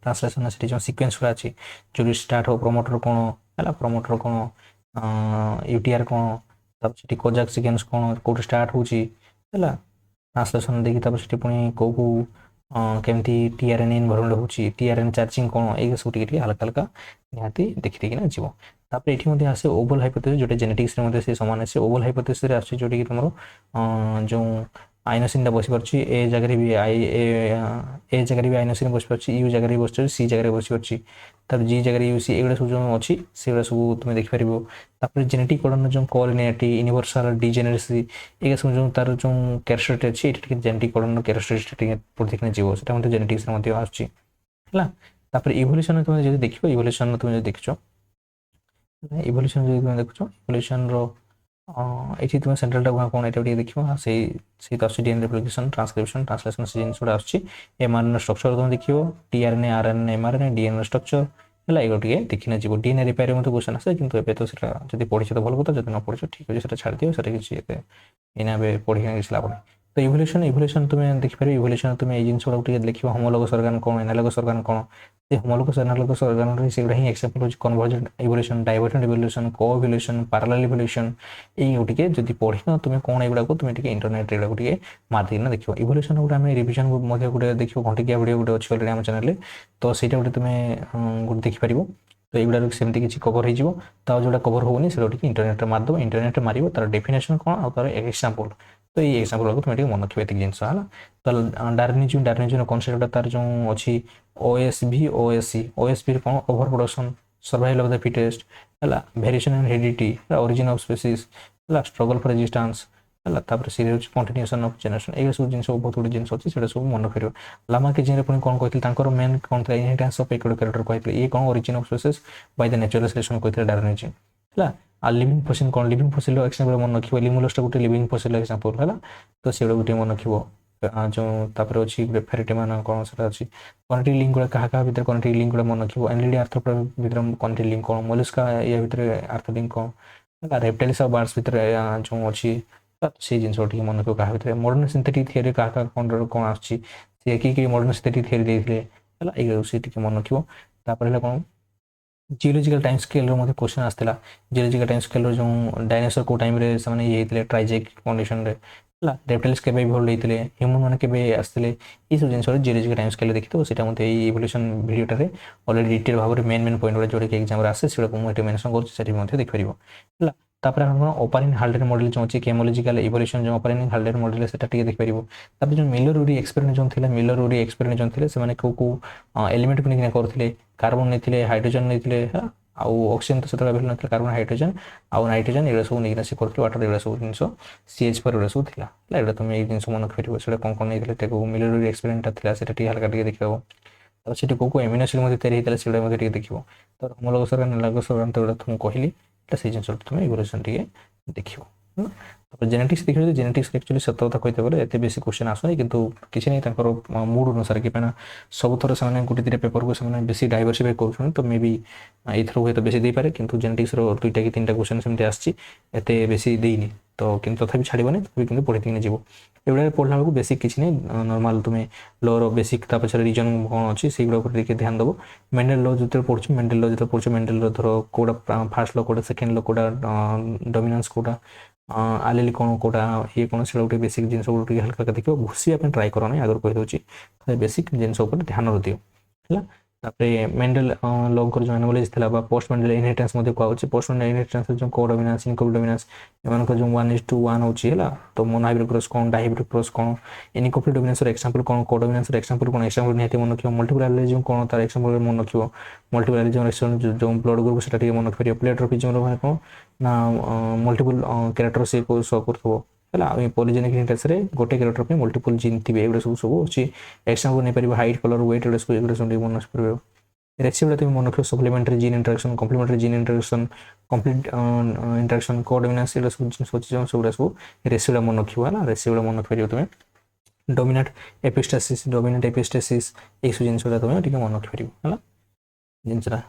ट्रांसलेशन से जो सिक्वेंस गुड़ा अच्छी जो स्टार्ट हो प्रोमोटर कौन है प्रोमोटर कौन यूटीआर कौन तब से कोजाक सिक्वेंस कौन कौट स्टार्ट होची है ट्रांसलेशन देखी तब से पुणी कौ केमती टीआरएन इनवॉल्व होची टीआरएन चार्जिंग कोन ए सब टिके हल्का हल्का निहाती देखि देखिना जीवो तापर एठी मध्ये आसे ओवल हाइपोथेसिस जोटे जेनेटिक्स रे मध्ये से समान आसे ओवल हाइपोथेसिस रे आसे जोटे कि तमरो जो आइनोसिन टा बसी परची ए जगह रे भी ए जगह रे भी आइनोसिन बसी परची यू जगह रे बसी परची सी जगह रे बसी परची तब जी जगह रे यू सी एगुडा सब जो अछि सेगुडा सब तुमे देखि परिबो तापर जेनेटिक कोडन जो कोलिनेटी यूनिवर्सल डिजेनेरेसी ए सब जो तार जो कैरेक्टरिस्टिक अछि एठी जेनेटिक कोडन कैरेक्टरिस्टिक पर देखने जीवो सेटा मध्ये जेनेटिक्स रे मध्ये आछि हला तापर इवोल्यूशन तुमे जे देखिबो इवोल्यूशन तुमे जे देखिछो इवोल्यूशन जे तुमे देखिछो इवोल्यूशन रो एठी तुम सेंट्रल टा कोन एटा टिके देखिबो सेही तो आछि डीएनए रेप्लिकेशन ट्रांसक्रिप्शन ट्रांसलेशन सीन सुडा आछि एमआरएनए स्ट्रक्चर तुम देखिबो tRNA RNA mRNA DNA structure हला एगो टिके देखिना जीवो डीएनए रिपेयर मते क्वेश्चन आसे किंतु एबे तो सेटा जदी पढिछ तो भल कथा जदी न पढिछ ठीक अछि सेटा छाड़ दियो सेटा किछि एते एना बे पढिया किछि लाभ नै तो इवोल्यूशन इवोल्यूशन तुम देखि पारे इवोल्यूशन तुम ए जिंस टिके देखिबो होमोलोगस ऑर्गन कोन एनालोगस ऑर्गन कोन से होमोलोगस ऑर्गन रे सेगुडा ही एग्जांपल होछि convergent evolution divergent evolution coevolution parallel evolution एई गोटिके जदी पढिनो तुमे कोन एगुडा को तुमे टिके इंटरनेट रे एगुडा टिके मार देना देखिबो इवोल्यूशन गुडा हम रिवीजन मध्ये गुडा देखिबो घंटिकिया वीडियो गुडा अछि ऑलरेडी हम चैनल रे तो सेटा गुडा तुमे गुड देखि परिबो तो एगुडा सेमती किछि कवर हो जिवो ता जोडा कवर होउनी सेटा टिके इंटरनेट रे मार दो इंटरनेट रे मारिबो तार डेफिनेशन कोन आ तार एग्जांपल तो ये एग्जांपल को तुमे टिके मन रखिबे एतिक जिंस हला तो डार्विनिज्म कॉन्सेप्ट तार जो अछि ओएसबी ओएससी ओएसबी कोन over production survival of the fittest हला variation in heredity origin of species हला स्ट्रगल फॉर रेजिस्टेंस हला तापर सीरीज कंटिन्यूएशन ऑफ जनरेशन ए सब जिंस बहुत गुड जिंस अछि सेटा सब मन करियो लामा के जिने पुनी कोन कहथिल तांकर मेन कोन था इनहेरिटेंस ऑफ एकड कैरेक्टर कहथिल ए कोन origin of species by the natural selection कहथिल डार्विनिज्म हला आ लिविंग फॉसिल कोन लिविंग फॉसिल एग्जांपल मन रखिबो लिमुलस टा गुटे लिविंग फॉसिल एग्जांपल हला तो सेडा गुटे मन रखिबो जो तापर अछि फेरिटे मान कोन सेटा अछि कनेक्टिव लिंक गुडा कहा कहा भीतर कनेक्टिव लिंक गुडा मन रखिबो एनएलडी आर्थ्रोपोड भीतर कनेक्टिव लिंक कोन मोलस्का या भीतर आर्थो लिंक कोन रेप्टाइल्स और बर्ड्स भीतर जो अछि से जिंस ठीक मन रखिबो कहा भीतर मॉडर्न सिंथेटिक थ्योरी कहा कहा कोन अछि से की मॉडर्न सिंथेटिक थ्योरी देथिले हला ए से ठीक मन रखिबो तापर हला कोन जियोलॉजिकल टाइम स्केल रो मध्ये क्वेश्चन आस्थिला जियोलॉजिकल टाइम स्केल रो जो डायनासोर को टाइम रे सने ये हेतले ट्राइजेक कंडीशन रे हला रेप्टाइल्स केबे भी होलैतले ह्यूमन माने केबे आस्थिले ई सब जिंस रो जियोलॉजिकल टाइम स्केल देखितो सेटा मध्ये ए इवोल्यूशन वीडियो टारे ऑलरेडी डिटेल भाबरे मेन पॉइंट रे जोडे के एग्जाम रे आसे सेटा को मु एटे मेंशन करछि सेठी मध्ये देख परिबो हला तापर हम ओपारिन हाल्डेन मॉडल जो अछि केमोलॉजिकल इवोल्यूशन जो ओपारिन हाल्डेन मॉडल सेटा टिके देख परिबो तापर जो मिलर उरी एक्सपेरिमेंट जो थिला मिलर उरी एक्सपेरिमेंट जो थिले से माने को एलिमेंट को निकने करथिले कार्बन नेथिले हाइड्रोजन नेथिले आउ ऑक्सीजन तो सेटा अवेलेबल नथिला कार्बन हाइड्रोजन आउ नाइट्रोजन एगुडा सब निकना से करथिले वाटर एगुडा सब जिंस CH4 एगुडा सब थिला एगुडा तुम ए जिंस मन करिबो सेटा कोन नेथिले टेको मिलर उरी एक्सपेरिमेंट थिला सेटा टी हल्का टिके देखिबो तो सेठी को एमिनो एसिड मध्ये तयारी हेतला सेडा मध्ये टिके देखिबो तो होमोलोगस ऑर्गन एनालोगस ऑर्गन तो तुम कहली से जिन तुम इवोल्यूशन टिके देखिबो तापर जेनेटिक्स देखिबो जेनेटिक्स एक्चुअली सत कथा कहिते बोले एते बेसी क्वेश्चन आसुनी किंतु किछि नै तांकर मूड अनुसार कि पेना सब थोर से गुटे दिरे पेपर को से बेसी डाइवर्सिफाई करूछन तो मे बी एथरो होय तो बेसी दे पारे किंतु जेनेटिक्स रो दुईटा कि तीनटा क्वेश्चन सेमते आछि एते बेसी देइनी तो किंतु तथापि छाड़िबोनी तथापि किंतु पढि दिने जीवो एबडा पढला बेलू बेसिक किछि नै नॉर्मल तुमे लॉ रो बेसिक ता पछरे रीजन कोन अछि सेगुडा ऊपर देखि ध्यान दबो मेंडल लॉ जते पढछु मेंडल लॉ जते पढछु मेंडल लॉ धरो कोडा फर्स्ट लॉ कोडा सेकंड लॉ कोडा डोमिनेंस कोडा आलेली कोन कोडा ये कोन सेडा उटे बेसिक जिंस उटे हल्का हल्का देखियो घुसी अपन ट्राई करो नै आगर कहि दोछि बेसिक जिंस ऊपर ध्यान रदियो हला तापरे मेंडल लॉ कर जो एनालिसिस थिला बा पोस्ट मेंडल इनहेरिटेंस मध्ये को अछि पोस्ट मेंडल इनहेरिटेंस जो कोडोमिनेंस इनकोडोमिनेंस एमान को जो 1:1 होछि हला तो मोनोहाइब्रिड क्रॉस कोन डायहाइब्रिड क्रॉस कोन इनकोप्लिट डोमिनेंस रो एग्जांपल कोन कोडोमिनेंस रो एग्जांपल कोन एग्जांपल निहते मन रखियो मल्टीपल एलिजम कोन तार एग्जांपल मन रखियो मल्टीपल एलिजम जो ब्लड ग्रुप सेटा टिके मन रखियो प्लेट्रोफिज्म रो कोन ना मल्टीपल कैरेक्टर से को शो करथबो हला पॉलीजेनिक इनहेरिटेंस रे गोटे कैरेक्टर पे मल्टीपल जीन थिबे एगुडा सब सब अछि एग्जांपल नै परिबो हाइट कलर वेट एगुडा सब मन रखियो रेसिपी तुम मन रखियो supplementary gene interaction complementary gene interaction complete interaction codominance एगुडा सब जिन सोचि जो सबुडा सब रेसिपी मन रखियो हला रेसिपी मन रखियो तुम डोमिनेंट एपिस्टेसिस एक सब जिनसडा तुम टिके मन रखियो हला जिनसडा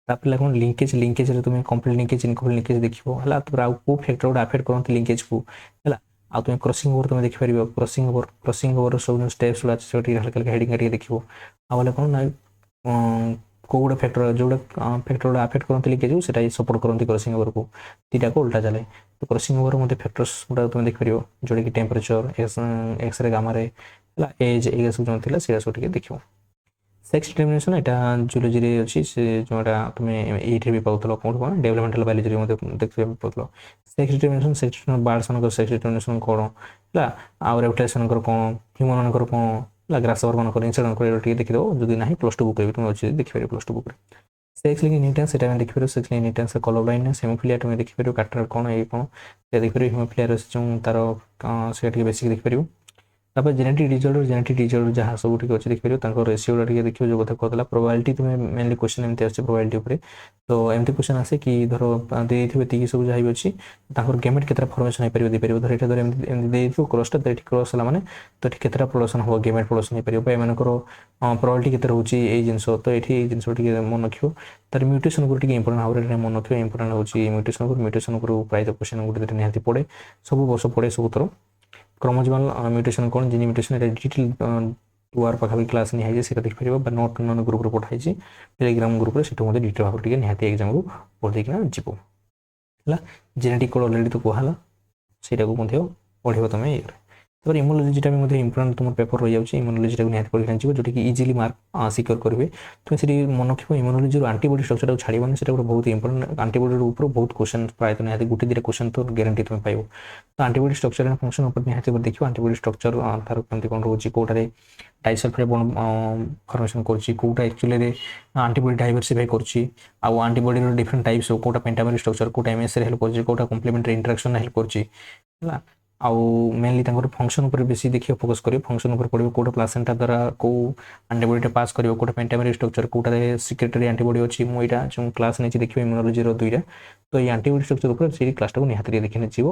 तापर कोन लिंकेज रे तुम कंप्लीट लिंकेज इनकम्प्लीट लिंकेज देखिबो हला तो आ को फैक्टर उडा अफेक्ट करन लिंकेज को हला आ तुम क्रॉसिंग ओवर तुम देखि परिबो क्रॉसिंग ओवर सब स्टेप्स उडा छोटी हल्का हल्का हेडिंग करिके देखिबो आ वाला कोन ना कोगुडा फैक्टर जोडा फैक्टर उडा अफेक्ट करन लिंकेज सेटा सपोर्ट करन क्रॉसिंग ओवर को तीटा को उल्टा चले तो क्रॉसिंग ओवर मध्ये फैक्टर्स उडा तुम देखि परिबो जोडे कि temperature X ray gamma ray ହେଲା ଏଜ୍ ଏଇଟା ସବୁ ଯେଉଁ ଥିଲା ସେଇଟା ସବୁ ଟିକେ ଦେଖିବ। ସେକ୍ସ ଡିଟରମିନେସନ୍ ଏଇଟା ଜୁଲୋଜିରେ ଅଛି, ସେ ଯେଉଁଟା ତୁମେ ଏଇଠି ବି ପାଉଥିଲ କେଉଁଠି କ'ଣ ଡେଭଲପମେଣ୍ଟାଲ ବାୟୋଲୋଜିରେ ମଧ୍ୟ ଦେଖିବା ପାଉଥିଲ। ସେକ୍ସ ଡିଟରମିନେସନ୍ ବାର୍ଡ଼ସମାନଙ୍କର ସେକ୍ସ ଡିଟରମିନେସନ୍ କ'ଣ ହେଲା, ଆଉ ରେପ୍ଟାଇଲ୍ସମାନଙ୍କର କ'ଣ, ହ୍ୟୁମାନଙ୍କର କ'ଣ ହେଲା, ଗ୍ରାସହରମାନଙ୍କର ଇନସେକ୍ଟମାନଙ୍କର ଏଇଟା ଟିକେ ଦେଖିଦେବ। ଯଦି ନାହିଁ ପ୍ଲସ୍ ଟୁ ବୁକ୍ରେ ବି ତୁମେ ଅଛି ଦେଖିପାରିବ ପ୍ଲସ୍ ଟୁ ବୁକ୍ରେ। ସେକ୍ସ ଲିଙ୍କ୍ ଇନହେରିଟାନ୍ସ ସେଟା ଆମେ ଦେଖିପାରିବ। Sex link inheritance colour blindness, haemophilia ତୁମେ ଦେଖିପାରିବ, କାଟାରାକ୍ଟ କ'ଣ ଏଇ କ'ଣ ସେଟା ଦେଖିପାରିବ। ହେମୋଫିଲିଆର ଯେଉଁ ତାର ସେଟା ଟିକେ ବେଶିକ୍ ଦେଖିପାରିବ। ତାପରେ ଜେନେଟିକ୍ ଡିଜର୍ଡର ଯାହା ସବୁ ଟିକେ ଅଛି ଦେଖିପାରିବ, ତାଙ୍କ ରେସିଓଟା ଟିକେ ଦେଖିବ। ଯେଉଁ କଥା କହୁଥିଲା ପ୍ରୋବାବିଲିଟି, ତୁମେ ମେନଲି କ୍ୱେଶ୍ଚନ୍ ଏମିତି ଆସୁଛି ପ୍ରୋବାବିଲିଟି ଉପରେ। ତ ଏମିତି କ୍ୱେଶ୍ଚନ୍ ଆସେ କି ଧର ଦେଇଥିବେ ଏତିକି ସବୁ ଯାହା ବି ଅଛି, ତାଙ୍କର ଗେମେଟ୍ କେତେଟା ଫର୍ମେସନ୍ ହେଇପାରିବ ଦେଇପାରିବ। ଧର ଏଇଟା ଧର ଏମିତି ଦେଇଥିବ କ୍ରସ୍ଟା, ତ ଏଠି କ୍ରସ୍ ହେଲା ମାନେ ତ ଏଠି କେତେଟା ପ୍ରଡକ୍ସନ୍ ହେବ, ଗେମେଟ୍ ପ୍ରଡକ୍ସନ୍ ହେଇପାରିବ, ବା ଏମାନଙ୍କର ପ୍ରୋବାବିଲିଟି କେତେ ରହୁଛି ଏଇ ଜିନିଷ। ତ ଏଠି ଏଇ ଜିନିଷ ଟିକେ ମନେ ରଖିବ। ତାର ମ୍ୟୁଟେସନ୍ ଉପରେ ଟିକେ ଇମ୍ପୋର୍ଟାଣ୍ଟ ଭାବରେ ମନେ ରଖିବ। ଇମ୍ପୋର୍ଟାଣ୍ଟ ହେଉଛି ମ୍ୟୁଟେସନ୍ ଉପରୁ ପ୍ରାୟତଃ କ୍ୱେଶ୍ଚନ୍ ଗୋଟେ ନିହାତି ପଡ଼େ, ସବୁ ବର୍ଷ ପଡ଼େ ସବୁଥର। କ୍ରୋମୋଜୋମାଲ ମ୍ୟୁଟେସନ୍ କ'ଣ, ଜିନି ମ୍ୟୁଟେସନ୍, এটা ডিটেল 2 ପାଖାପାଖି କ୍ଲାସ୍ ନିଆହେଇଛି, ସେଇଟା ଦେଖିପାରିବ। ବା ନୋଟ୍ ନନ୍ ଗ୍ରୁପ୍ରେ ପଠାଇଛି ଟେଲିଗ୍ରାମ ଗ୍ରୁପ୍ରେ, ସେଠୁ ମଧ୍ୟ ଡିଟେଲ୍ ଭାବରେ ଟିକେ ନିହାତି ଏକ୍ଜାମ୍ରୁ ପଢ଼ିଦେଇକିନା ଯିବ ହେଲା। ଜେନେଟିକ୍ କୋଡ଼୍ ଅଲରେଡ଼ି ତ କୁହାହେଲା, ସେଇଟାକୁ ମଧ୍ୟ ପଢ଼ିବ ତୁମେ ଇଏରେ। ତାପରେ ଇମ୍ୟୁନୋଲୋଜିଟା ବି ମଧ୍ୟ ଇମ୍ପୋର୍ଟାଣ୍ଟ ତୁମର ପେପର୍ ରହିଯାଉଛି। ଇମ୍ୟୁନୋଲୋଜିଟାକୁ ନିହାତି ପଢ଼ିକିନା ଯିବ, ଯେଉଁଟାକି ଇଜିଲି ମାର୍କ ସିକ୍ୟୁର କରିବେ। ତୁମେ ସେଠି ମନେ ରଖିବ ଇମ୍ୟୁନୋଲୋଜିରୁ ଆଣ୍ଟିବଡି ଷ୍ଟ୍ରକ୍ଚରଟାକୁ ଛାଡ଼ିବନି, ସେଟା ଗୋଟେ ବହୁତ ଇମ୍ପୋର୍ଟାଣ୍ଟ। ଆଣ୍ଟିବଡି ଉପରୁ ବହୁତ କ୍ୱେଶ୍ଚନ୍ ପ୍ରାୟତଃ ନିହାତି ଗୋଟେ ଦୁଇଟା କ୍ୱେଶ୍ଚନ୍ ତ ଗ୍ୟାରେଣ୍ଟି ତୁମେ ପାଇବ। ତ ଆଣ୍ଟିବଡି ଷ୍ଟ୍ରକ୍ଚର ଆଣ୍ଡ ଫଙ୍କସନ୍ ଉପରେ ନିହାତି ଦେଖିବ। ଆଣ୍ଟିବଡି ଷ୍ଟ୍ରକ୍ଚର ତାର କେମିତି କ'ଣ ରହୁଛି, କେଉଁଟାରେ ଡାଇସଲଫାଇଡ୍ ବଣ୍ଡ ଫର୍ମେସନ୍ କରୁଛି, କେଉଁଟା ଆକ୍ଚୁଆଲି ଆଣ୍ଟିବଡି ଡାଇଭର୍ସିଫାଇ କରୁଛି, ଆଉ ଆଣ୍ଟିବଡିର ଡିଫରେଣ୍ଟ ଟାଇପ୍ସ, କେଉଁଟା ପେଣ୍ଟାମେରି ଷ୍ଟ୍ରକ୍ଚର, କେଉଁଟା ଏମ୍ଏସ୍ରେ ହେଲ୍ପ କରୁଛି, କେଉଁଟା କମ୍ପ୍ଲିମେଣ୍ଟାରୀ ଇଣ୍ଟରାକ୍ସନ୍ ହେଲ୍ପ କରୁଛି ହେଲା। ଆଉ ମେନଲି ତାଙ୍କର ଫଙ୍କସନ୍ ଉପରେ ବେଶୀ ଦେଖିବ, ଫୋକସ୍ କରିବ। ଫଙ୍କସନ୍ ଉପରେ ପଡ଼ିବ, କେଉଁଟା ପ୍ଲାସେଣ୍ଟା ଦ୍ୱାରା କେଉଁ ଆଣ୍ଟିବଡିଟା ପାସ୍ କରିବ, କେଉଁଟା ପେଣ୍ଟାମେରି ଷ୍ଟ୍ରକ୍ଚର, କେଉଁଟାରେ ସିକ୍ରେଟରୀ ଆଣ୍ଟିବଡି ଅଛି। ମୁଁ ଏଇଟା ଯେଉଁ କ୍ଲାସ୍ ନେଇଛି ଦେଖିବ ଇମ୍ୟୁନୋଲୋଜିର 2ଟା। ତ ଏଇ ଆଣ୍ଟିବଡି ଷ୍ଟ୍ରକ୍ଚର ଉପରେ ସେଇ କ୍ଲାସ୍ଟାକୁ ନିହାତି ଟିକେ ଦେଖିନେ ଯିବ।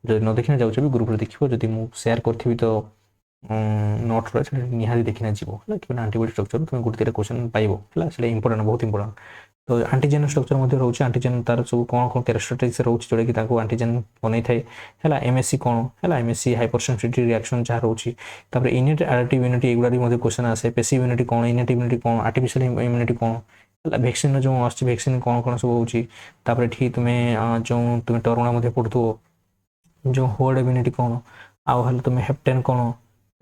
ଯଦି ନ ଦେଖିନା ଯାଉଛ ବି ଗ୍ରୁପ୍ରେ ଦେଖିବ, ଯଦି ମୁଁ ସେୟାର କରିଥିବି ତ ନୋଟ୍ସରେ ସେଟା ନିହାତି ଦେଖିନା ଯିବ ହେଲା। କିମ୍ବା ଆଣ୍ଟିବଡି ଷ୍ଟ୍ରକ୍ଚର ତୁମେ ଗୋଟେ ଦୁଇଟା କ୍ୱେଶ୍ଚନ୍ ପାଇବ ହେଲା, ସେଇଟା ଇମ୍ପୋର୍ଟାଣ୍ଟ, ବହୁତ ଇମ୍ପୋର୍ଟାଣ୍ଟ। ତ ଆଣ୍ଟିଜେନ୍ ଷ୍ଟ୍ରକ୍ଚର ମଧ୍ୟ ରହୁଛି। ଆଣ୍ଟିଜେନ୍ ତାର ସବୁ କ'ଣ କ'ଣ କ୍ୟାରେକ୍ଟରିଷ୍ଟିକ୍ସ ରହୁଛି, ଯେଉଁଟାକି ତାକୁ ଆଣ୍ଟିଜେନ୍ ବନେଇଥାଏ ହେଲା। ଏମ୍ଏସ୍ସି କ'ଣ ହେଲା, ଏମ୍ଏସ୍ସି ହାଇପର ସେନ୍ସିଟିଭିଟି ରିଆକ୍ସନ୍ ଯାହା ରହୁଛି। ତାପରେ ଇନେଟ୍ ଆଡାପ୍ଟିଭ୍ ଇମ୍ୟୁନିଟି, ଏଗୁଡ଼ା ବି ମଧ୍ୟ କ୍ୱେଶ୍ଚନ୍ ଆସେ। ପେସିଭ୍ ଇମ୍ୟୁନିଟି କ'ଣ, ଇନେଟ୍ ଇମ୍ୟୁନିଟି କ'ଣ, ଆର୍ଟିଫିସିଆଲ ଇମ୍ୟୁନିଟି କ'ଣ ହେଲା। ଭ୍ୟାକ୍ସିନ୍ର ଯେଉଁ ଆସୁଛି, ଭ୍ୟାକ୍ସିନ୍ କ'ଣ କ'ଣ ସବୁ ହେଉଛି। ତାପରେ ଏଠି ତୁମେ ତୁମେ ଟର୍ମା ମଧ୍ୟ ପଢ଼ୁଥିବ, ଯେଉଁ ହୋର୍ଡ ଇମ୍ୟୁନିଟି କ'ଣ, ଆଉ ହେଲେ ତୁମେ ହେପ୍ଟେନ୍ କ'ଣ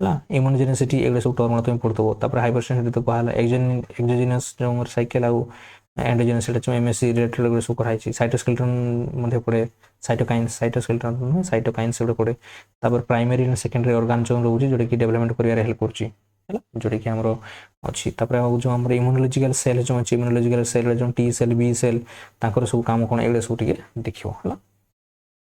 ହେଲା, ଇମ୍ୟୁନୋଜେନିସିଟି, ଏଗୁଡ଼ା ସବୁ ଟର୍ମା ତୁମେ ପଢ଼ୁଥିବ। ତାପରେ ହାଇପର ସେନ୍ସିଟିଭିଟି ତ କୁହାହେଲା, ଏକ୍ସୋଜିନସ୍ ଯେଉଁ ସାଇକେଲ ଆଉ एंडोजेनस सेटा जो एमएससी रिलेटेड गुड सब कराई साइटोस्केलेटन मध्ये पड़े साइटोस्केलेटन नुह साइटोकाइन्स गुड पड़े तापर प्राइमरी एंड सेकेंडरी ऑर्गन जो रोचे जोटा कि डेवलपमेंट करिवारे हेल्प करछि हैला जोटा कि हमरो अछि तापर जो हमर इम्यूनोलॉजिकल सेल जो अछि इम्यूनोलॉजिकल सेल जो टी सेल बी सेल ताकर सब काम कोन एगले सब टिके देखियो हैला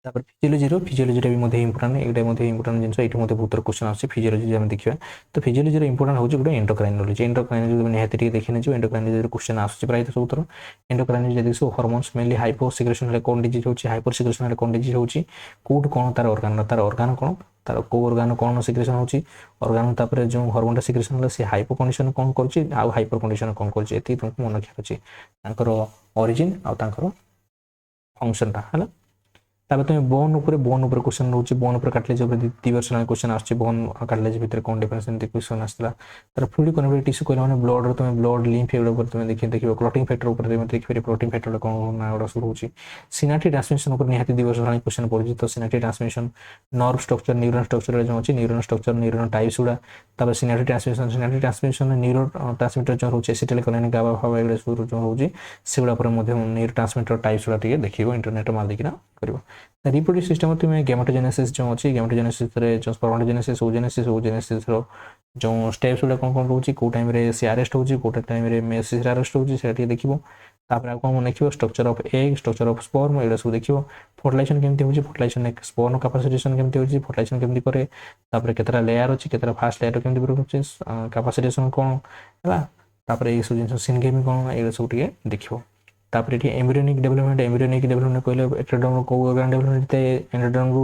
तापर फिजियोलॉजी भी मध्ये इंपोर्टेंट एटा मध्ये इंपोर्टेंट जिंस एठी मध्ये बहुत क्वेश्चन आछि फिजियोलॉजी हम देखियो तो फिजियोलॉजी रे इंपोर्टेंट होछि गुड एंडोक्राइनोलॉजी एंडोक्राइनोलॉजी ने हेति देखिने जो एंडोक्राइनोलॉजी क्वेश्चन आछि प्राय तो सब तर एंडोक्राइनोलॉजी जदी सो हार्मोन्स मेनली हाइपो सिक्रेशन ले कोन डिजीज होछि हाइपर सिक्रेशन ले कोन डिजीज होछि कोड कोन तार ऑर्गन कोन तार को ऑर्गन कोन सिक्रेशन होछि ऑर्गन तापर जो हार्मोन सिक्रेशन ले से हाइपो कंडीशन कोन करछि आ हाइपर कंडीशन कोन करछि एति तुमको मन रखिया अछि तांकर ओरिजिन आ तांकर फंक्शन ता हला ताबे तुम बोन ऊपर क्वेश्चन रहउछि बोन ऊपर कार्टिलेज ऊपर 2 वर्ष ना क्वेश्चन आछि बोन कार्टिलेज भीतर कोन डिफरेंस एंती क्वेश्चन आछला तार फ्लूइड कन्वर्टेड टिश्यू कहला माने ब्लड रो तुम ब्लड लिम्फ एगुडा ऊपर तुम देखिबो क्लॉटिंग फैक्टर ऊपर तुम देखिबो प्रोटीन फैक्टर कोन ना एगुडा सब रहउछि सिनाप्टिक ट्रांसमिशन ऊपर निहाती 2 वर्ष ना क्वेश्चन पड़छि तो synaptic transmission nerve structure neuron structure जो अछि न्यूरॉन स्ट्रक्चर न्यूरॉन टाइप्स उडा ताबे सिनाप्टिक ट्रांसमिशन न्यूरो ट्रांसमीटर जो रहउछि एसिटाइल कोलिन गाबा फाबा एगुडा सब जो रहउछि सेगुडा पर मध्ये न्यूरो ट्रांसमीटर टाइप्स उडा टिके देखिबो इंटरनेट मार देखिना करिवो रिप्रोडक्टिव सिस्टम में गेमेटोजेनेसिस जो अच्छी गेमेटोजेनेसिस रे जो स्पर्मेटोजेनेसिस ओजेनेसिस रो जो स्टेप्स गुडा कोन कोन रहउछि को टाइम रे सी अरेस्ट होउछि को टाइम रे मेसिस अरेस्ट होउछि सेटा देखिबो तापर आ कोन देखिबो structure of egg structure of sperm एडा सब देखिबो फर्टिलाइजेशन केमति होउछि फर्टिलाइजेशन एक स्पर्म कैपेसिटेशन केमति होउछि फर्टिलाइजेशन केमति करे तापर केतरा लेयर अछि केतरा फास्ट लेयर केमति होउछि कैपेसिटेशन कोन हला तापर ए सब जिंस सिनगेमी कोन एडा सब टिके देखिबो तापर एठी एम्ब्रियोनिक डेवलपमेंट कहले एक्टोडर्म को ऑर्गन डेवलपमेंट ते एंडोडर्म को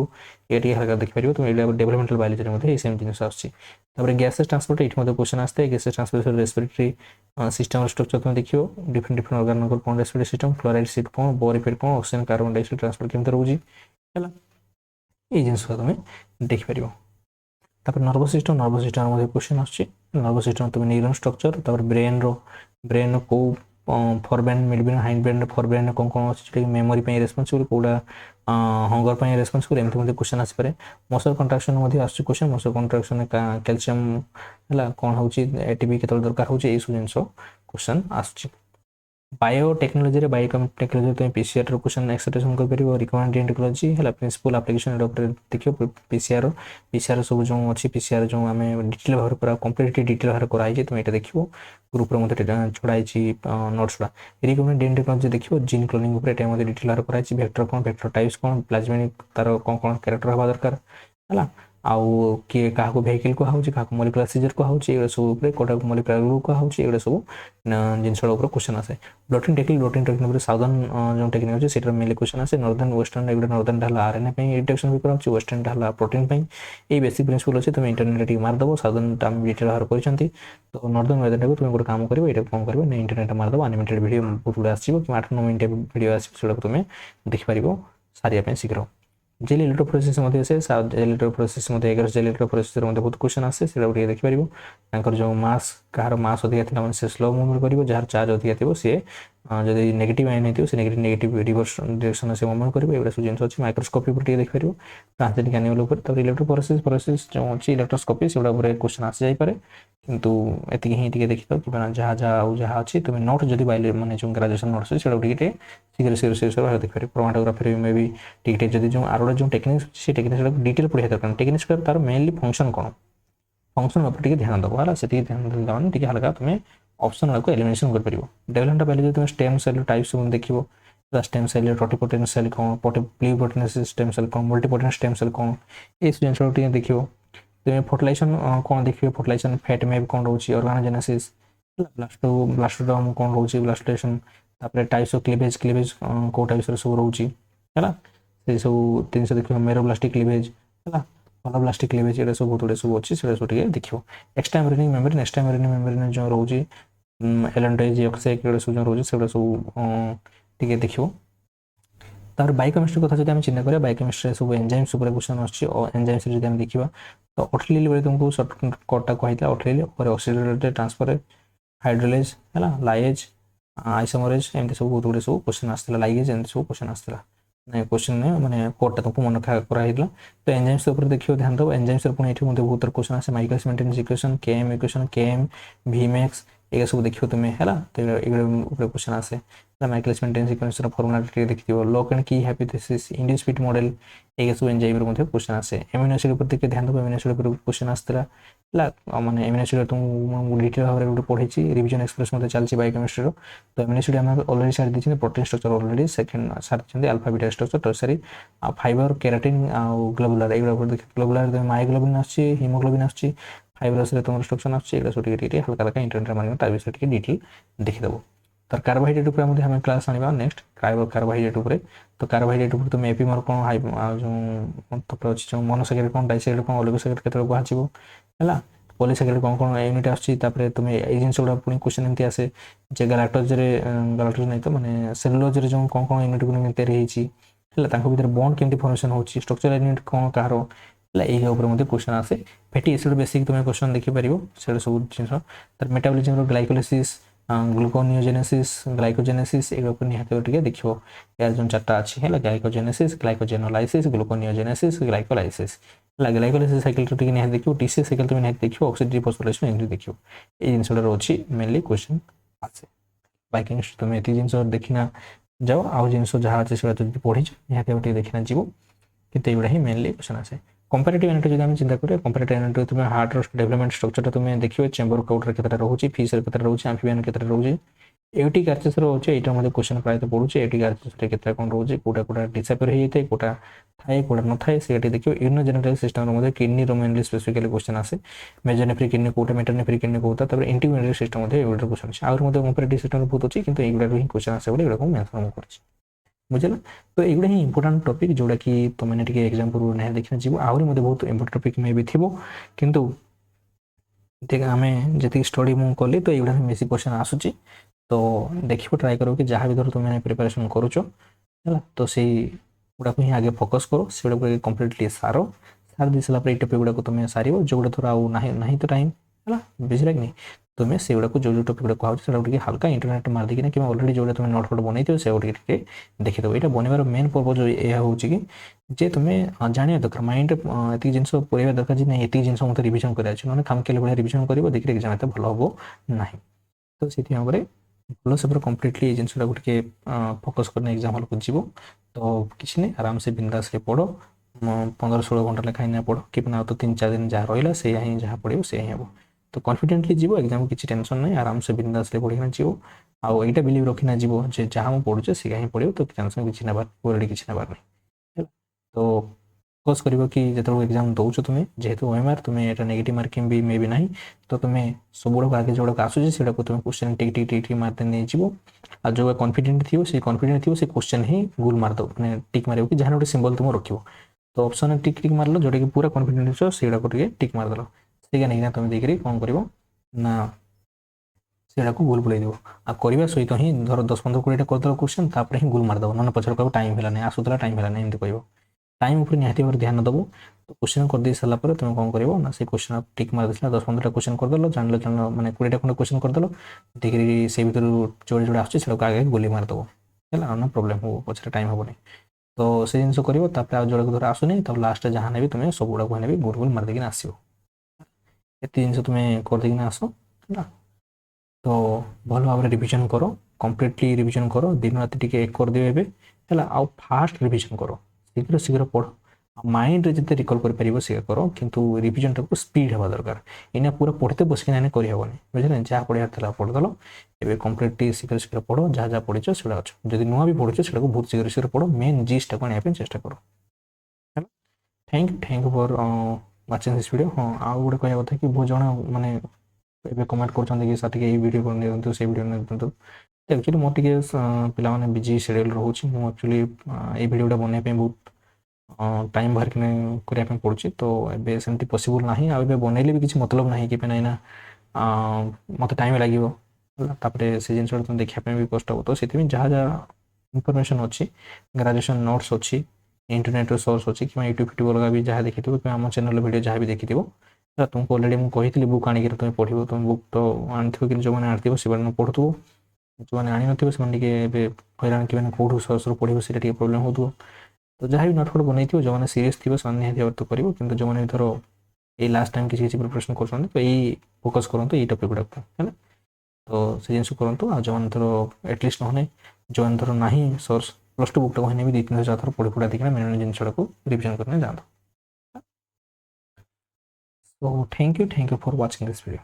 एटी हल्का देख परिबो तो एटा डेवलपमेंटल बायोलॉजी रे मध्ये सेम जिंस आछि तापर गैसेस ट्रांसपोर्ट एठी मध्ये क्वेश्चन आस्ते gases transport respiratory system structure तुम देखियो डिफरेंट ऑर्गन को कोन रेस्पिरेटरी सिस्टम फ्लोराइड सीट कोन बोरिफेड कोन ऑक्सीजन कार्बन डाइऑक्साइड ट्रांसपोर्ट केमते रहउजी हला ए जिंस को तुम देख परिबो तापर नर्वस सिस्टम मध्ये क्वेश्चन आछि नर्वस सिस्टम तुम न्यूरॉन स्ट्रक्चर तापर ब्रेन को ଫରବ୍ରେନ୍ ମିଡବ୍ରେନ୍ ହାଇଣ୍ଡବ୍ରେନ୍ ଫରବ୍ରେନ୍ କ'ଣ କ'ଣ ଅଛି ଯେଉଁଟାକି ମେମୋରି ପାଇଁ ରେସ୍ପନ୍ସିବଲ୍ କେଉଁଟା ହଙ୍ଗର ପାଇଁ ରେସ୍ପନ୍ସିବଲ୍ ଏମିତି ମଧ୍ୟ କ୍ୱେଶ୍ଚନ୍ ଆସିପାରେ ମସଲ୍ କଣ୍ଟ୍ରାକ୍ସନ୍ ମଧ୍ୟ ଆସୁଛି କ୍ୱେଶ୍ଚନ୍ ମସଲ୍ କଣ୍ଟ୍ରାକ୍ସନ୍ କ୍ୟାଲସିୟମ୍ ହେଲା କ'ଣ ହେଉଛି ଏଟିପି କେତେବେଳେ ଦରକାର ହେଉଛି ଏଇସବୁ ଜିନିଷ क्वेश्चन आसुची बायोटेक्नोलोजी रे बायोटेक्नोलोजी तुम पीसीआर रो क्वेश्चन एक्सपेक्टेशन कर परिबो रिकमेंडेड टेक्नोलॉजी हला प्रिंसिपल एप्लीकेशन ऊपर देखियो पीसीआर सब जो अछि पीसीआर जो हमें डिटेल भाव पूरा कंप्लीट डिटेल भाव कराई जे तुम एटा देखियो ग्रुप रे मते छडाई छी नोट्स रा रिकमेंडेड टेक्नोलॉजी देखियो जीन क्लोनिंग ऊपर एटा मते डिटेल भाव कराई छी वेक्टर कोन वेक्टर टाइप्स कोन प्लाज्मिक तार कोन कोन कैरेक्टर हबा दरकार हला आउ किए क्या भेहिकल कहुच्छे क्या मलिकुलर सीजर कहुच्छे ये सब कोटा मलिकुलर ग्लू कहुच्छे ये सब जिनस क्वेश्चन आसे ब्लटिंग टेक्निक साउदर्न जो टेक्निक अच्छे से मेनली क्वेश्चन आसे नॉर्दर्न वेस्टर्न एगुड़ा नॉर्दर्न आरएनए डिटेक्शन भी कराऊँ वेस्टर्न प्रोटीन ये बेसिक प्रिंसिपल अच्छे तुम इंटरनेट मारदेव साउदर्न आम डिटेल बाहर कर तो नॉर्दर्न वेदर तुम गोटे काम कर कौन कर इंटरनेट मारदेव एनिमेटेड वीडियो बहुत गुड़ा आसो कि 8-9 मिनट वीडियो आसो तुम देखिपार सारे शीघ्र जेल इलेक्ट्रोफोरेसिस से जेल इलेक्ट्रोफोरेसिस 11 जेल इलेक्ट्रोफोरेसिस बहुत क्वेश्चन आसे से देखिपार जो मास कहार मास अधिक था से स्लो मूवमेंट कर जार चार्ज अधिक थी सी जदि नेगेटिव आइन होती है नेगेटिव रिवर्स डायरेक्शन से मूवमेंट कर एगुड़ा सब जिन अच्छी माइक्रोस्कोपी पर देखिपार ट्रांसजेनिक एनिमल पर इलेक्ट्रोफोरेसिस जो अच्छी इलेक्ट्रोस्कोपी से क्वेश्चन आसी जापे किंतु एति ही देखिए कि जहाँ जहाँ जहाँ अच्छी तुम नोट जब बाइल मैंने जो ग्राजुएशन नोट्स से शीघ्र शीघ्र देखिए क्रोमाटोग्राफी में भी टिके जब जो आर जो टेक्निक्स से टेक्निक्स डिटेल पढ़ा दरकार टेक्निक्स तार मेनली फंक्शन कौन फंक्शन उपर ध्यान दब है से ध्यान देने हल्का तुम्हें ऑप्शन वाला एलिमिनेशन कर डेवलपमेंट पहले तुम स्टेम सेल टाइप्स देखो स्टेम सेल टोटिपोटेंट सेल कौन प्लीपोटेंट स्टेम सेल कौन मल्टीपोटेंट स्टेम सेल कौन ये जिन देखो तुम फर्टिलाइजेशन कौन देखिए फर्टिलाइजेशन फैट में कौन रोचे ऑर्गेनोजेनेसिस ब्लास्टोडर्म कौन रोचे ब्लास्टोलेशन तापर टाइप्स ऑफ क्लीवेज क्लीवेज को टाइप्स सब रोचे है से सब जिन देखिए मेरोब्लास्टिक क्लीवेज है होलोब्लास्टिक क्लीवेज ये सब बहुत गुड़े सब अच्छी से सब देखिए extra embryonic membrane extra embryonic membrane जो रोचे एलेंड्रोइड ऑक्साइड ये सब जो रोचे से सब टे देखिए तार बायोकेमिस्ट्री कथा जब चिंता करें बायोकेमिस्ट्री सब एंजाइम्स क्वेश्चन आएंजाइम्स जब देखा तो ऑटोलिल बेले तुमको सर्टकटा कहता ऑटोलिल ऑक्सीडेटिव ट्रांसफर हाइड्रोलेज है लाइएज आइसोमरेज एमती सब बहुत गुड़े सब क्वेश्चन आसाला लाइगेज एमती सब क्वेश्चन आसाला क्वेश्चन मैंने कोडटा तुमको मन कराई तो एंजाइम्स देखिए ध्यान दो एंजाइम्स पुणी ये बहुत क्वेश्चन आसे Michaelis Menten equation KM Vmax ये सब देखिए तुम्हें है तो ये क्वेश्चन आसे माइकलिस मेंटेन इक्वेशन फॉर्मूला देखिए lock and key hypothesis induce fit model ये सब एंजाइम क्वेश्चन आसे एमिनो एसिड पर देखिए ध्यान दो एमिनो एसिड पर क्वेश्चन आसाला माने एमिनो एसिड तुम डिटेल भाव में पढ़ी रिविजन एक्सप्रेस मत चलती बायोकेमिस्ट्री तो एमिनो एसिड आम ऑलरेडी सारी दी प्रोटीन स्ट्रक्चर ऑलरेडी सेकंड सारी alpha beta structure tertiary fibre keratin आउ ग्लोबुलर ये ग्लोबुलर मायोग्लोबिन आसची हिमोग्लोबिन आसची फाइबरस तुम स्ट्रक्चर आसची हल्का हल्का इंटरनेट मार्ग तार विषय डिटेल देखीदेव तार कार्बोहाइड्रेट उपर हमें क्लास आने नेक्स्ट कार्बोहाइड्रेट उपर तो कार्बोहाइड्रेट उपर तुम एपीमर कौन हाई जो अच्छी जो मोनोसाइकेट कौन डाइसाइकेट कौन ओलिगोसाइकेट केते बाहर है पॉलीसाइकेट कौन कौन यूनिट आसची तुम ये जिन गुड़ा पुणी क्वेश्चन एमती आसे जे गैलाक्टोज नहीं तो मैंने सेलुलोज जो कौन कौन यूनिट को तैयारी भर बॉन्ड केमती फॉर्मेशन हो स्ट्रक्चरल यूनिट कौन कहार है क्वेश्चन आसे फैटी एसिड बेसिक तुम क्वेश्चन देखिपार से सब जिन तार मेटाबॉलिज्म ग्लाइकोलाइसिस ग्लूकोनियोजेनेसिस ग्लाइकोजेनेसिस ये निहाती देखो यार जो चार्टा अच्छी है glycogenesis glycogenolysis gluconeogenesis glycolysis glycolysis cycle तो निहाती देखो टीसी साइकिल तुम निहाती देखो ऑक्सीडेटिव फॉस्फोराइलेशन एमती देखो ये जिन अच्छी मेनली क्वेश्चन आसे बायोकेमिस्ट्री तुम ये जिन देखना जाओ आउ जिन जहाँ अच्छे से पढ़ी निहाती देखना जीव कि युवा ही मेनली क्वेश्चन आसे कंपैरेटिव एनाटॉमी जब चिंता करें कंपैरेटिव एनाटॉमी तुम हार्ट डेवलपमेंट स्ट्रक्चर तुम देखिए चेम्बर काउटर केतटा रोचे फिश केतटा रोचे एम्फिबियन केतटा रोचे एटी आर्चेस रोचे यहाँ क्वेश्चन प्रायः पड़ुचे एटी आर्चेस केतटा कौन रोचे कोटा कोटा डिसअपियर हो जाए कोटा थाए कोटा न थाए से देखिए urinogenital system kidney mainly specifically question आसे मेजोनेफ्रिक किडनी कोटा मेटानेफ्रिक किडनी कोटा इंटीग्रेटेड सिस्टम क्वेश्चन अच्छे आउट कंपैरेटिव सिस्टम बहुत अच्छी किंतु एगुड़ा ही क्वेश्चन आसे मेंशन कर बुझे तो ये ही इंपोर्टाट टॉपिक जोड़ा कि तुमने टे एग्जाम पूर्व ना देखना जीव आहरी मत बहुत इंपोर्टाट टॉपिक में भी थी किंतु आम जी स्टडी मुझे कली तो ये बेसी क्वेश्चन आसूची तो देखिए ट्राए करो कि जहाँ भी धर तुमने प्रिपरेशन करुच है तो से गुड़ा ही आगे फोकस करो से गुड़ा कम्प्लीटली सार दी सारा टॉपिक गुड़ा तुम सार जो गुड़ा थोड़ा ना तो टाइम है बुझे कि नहीं तुम्हें से गुड़ा जो टॉपिक गुड़ा कहूँ से हल्का इंटरनेट मारिदिकिना कि ऑलरेडी जो तुम नोट फोट बनई से देखीदेव यहाँ बनवार मेन पर्पज यह हूँ कि जे तुम्हें जाना दरकार माइंड ये जिन पूरा दरकार जी नहीं ये जिन मत रिविजन कर खामखियाली भाई रिविजन कर देखिए एग्जाम एत भल हम ना तो से भल से पूरा कम्प्लीटली जिनसा टे फोकस करने एग्जाम हल को जीव तो किसी नहीं आराम से बिंदास पढ़ 15-16 घंटा लेखाई पढ़ कि ना तो 3-4 दिन जहाँ रहा से ही जहाँ पढ़ो से ही हम तो कॉन्फिडेंटली जीव एग्जाम किसी टेंशन नहीं आराम से बिंदास पढ़ीना जीव आउ यहाँ बिलीव रखिना जीव जे जहाँ मुझे पढ़ुचे से ही पढ़ो तो टेंशन किसी नबार पूरा किसी नबार नहीं तो फोकस कर जो एग्जाम दौच तुम्हें जेहेतु ओएमआर तुम्हें यहाँ नेगेटिव मार्किंग भी मे भी ना तो तुम्हें सब गुड़ाक आगे जो आसूसी से तुम्हें क्वेश्चन टिक टिक टिक टिक मारते नहीं जीव आ जो कॉन्फिडेंट थी से कॉन्फिडेंट थी से क्वेश्चन ही गोल मारद मैंने टिक मारे कि जहाँ गोटे सिंबल तुम रख तो ऑप्शन टिक टिक मारल जोटा कि पूरा कॉन्फिडेंट अच्छे से टिक मारदेल से नहीं तुम देखिए कौन कर ना से गोल बुलाई देव आ करवा सहित ही धर 10-15-20 करदेव क्वेश्चन तापर ही गोल मारदेव ना पचर कह टाइम है आसूला टाइम है एमती कह टाइम उपर निहाती भाव ध्यान दबो तो क्वेश्चन कर दे सारा तुम कौन कर ना से क्वेश्चन टिक मार 10-15 क्वेश्चन करदेल जान मैंने 20 खंड क्वेश्चन करदेल देखिए से भर जोड़े जोड़े आगे आगे गोली मारदेव है ना प्रोब्लेम हो पचर टाइम हेनी तो से जिन कर जोड़ा धर आसुनी तब लास्ट जहाँ ने तुम्हें सब गुड़ाक भी गोल गोल मारदेकिन आसो ये जिन तुम्हें करदेकिन आस है तो भल भाव रिविजन कर कम्प्लीटली रिविजन कर दिन राति टी एक कर दिए है आउ फास्ट रिविजन कर शीघ्र शीघ्र पढ़ माइंड रे जिते रिकल कर से कर किंतु रिविजन टाक स्पीड हवा दरकार इना पूरा पढ़ते बसिक ना करहबनी बुझे जहाँ पढ़ार था पढ़देल ए कम्प्लीटली शीघ्र शीघ्र पढ़ जहाँ जहाँ पढ़ी से अच्छे जब नुआ भी पढ़ुचे से बहुत शीघ्र शीघ्र पढ़ मेन जीसटा को आने चेष्टा कर thank you for watching this video हाँ आउ गोटे कह कथा कि बहुत जन मैंने ए कमेंट कर साथी ये वीडियो कर से वीडियो नहीं एक्चुअली मोर टे पाने बिजी शेड्यूल रोचे मुझे एक्चुअली ये वीडियोटा बनवाई बहुत टाइम बाहर करने पड़ुची तो ये सेमती पॉसिबल ना आ बनइले भी किसी मतलब ना कि ना मत टाइम लगे से जिन तुम देखापी भी कष्ट हो तो से जहाँ जहाँ इनफर्मेशन अच्छी ग्रेजुएशन नोट्स अच्छी इंटरनेट सोर्स अच्छी कि यूट्यूब यूट्यूब अलग भी जहाँ देखी कि आम चैनल वीडियो जहाँ भी देखी तुमको अलरेडी मुझे कही बुक आनिक तुम पढ़ो तुम बुक तो आनी कि जो मैंने आनी से पढ़ुव जो मैंने आनी नए हैरान कि कौटू सोर्स पढ़ो से प्रोब्लेम हो तो जहाँ भी नोटफोट बनई जो मैंने सीरीयस थी से निहाती तो करो कि जो मैंने धर ये लास्ट टाइम किसी प्रिपरेशन कर तो यही फोकस करूँ ये टॉपिक गुड़ाक है तो से जिन करूँ आ जो मैंने धर एटलिस्ट ना जो मैंने धर ना सोर्स +2 बुकटा कहने भी 2-3 थर पढ़ी पढ़ा देखना मेन जिन रिविजन करने जाता so thank you for watching this video.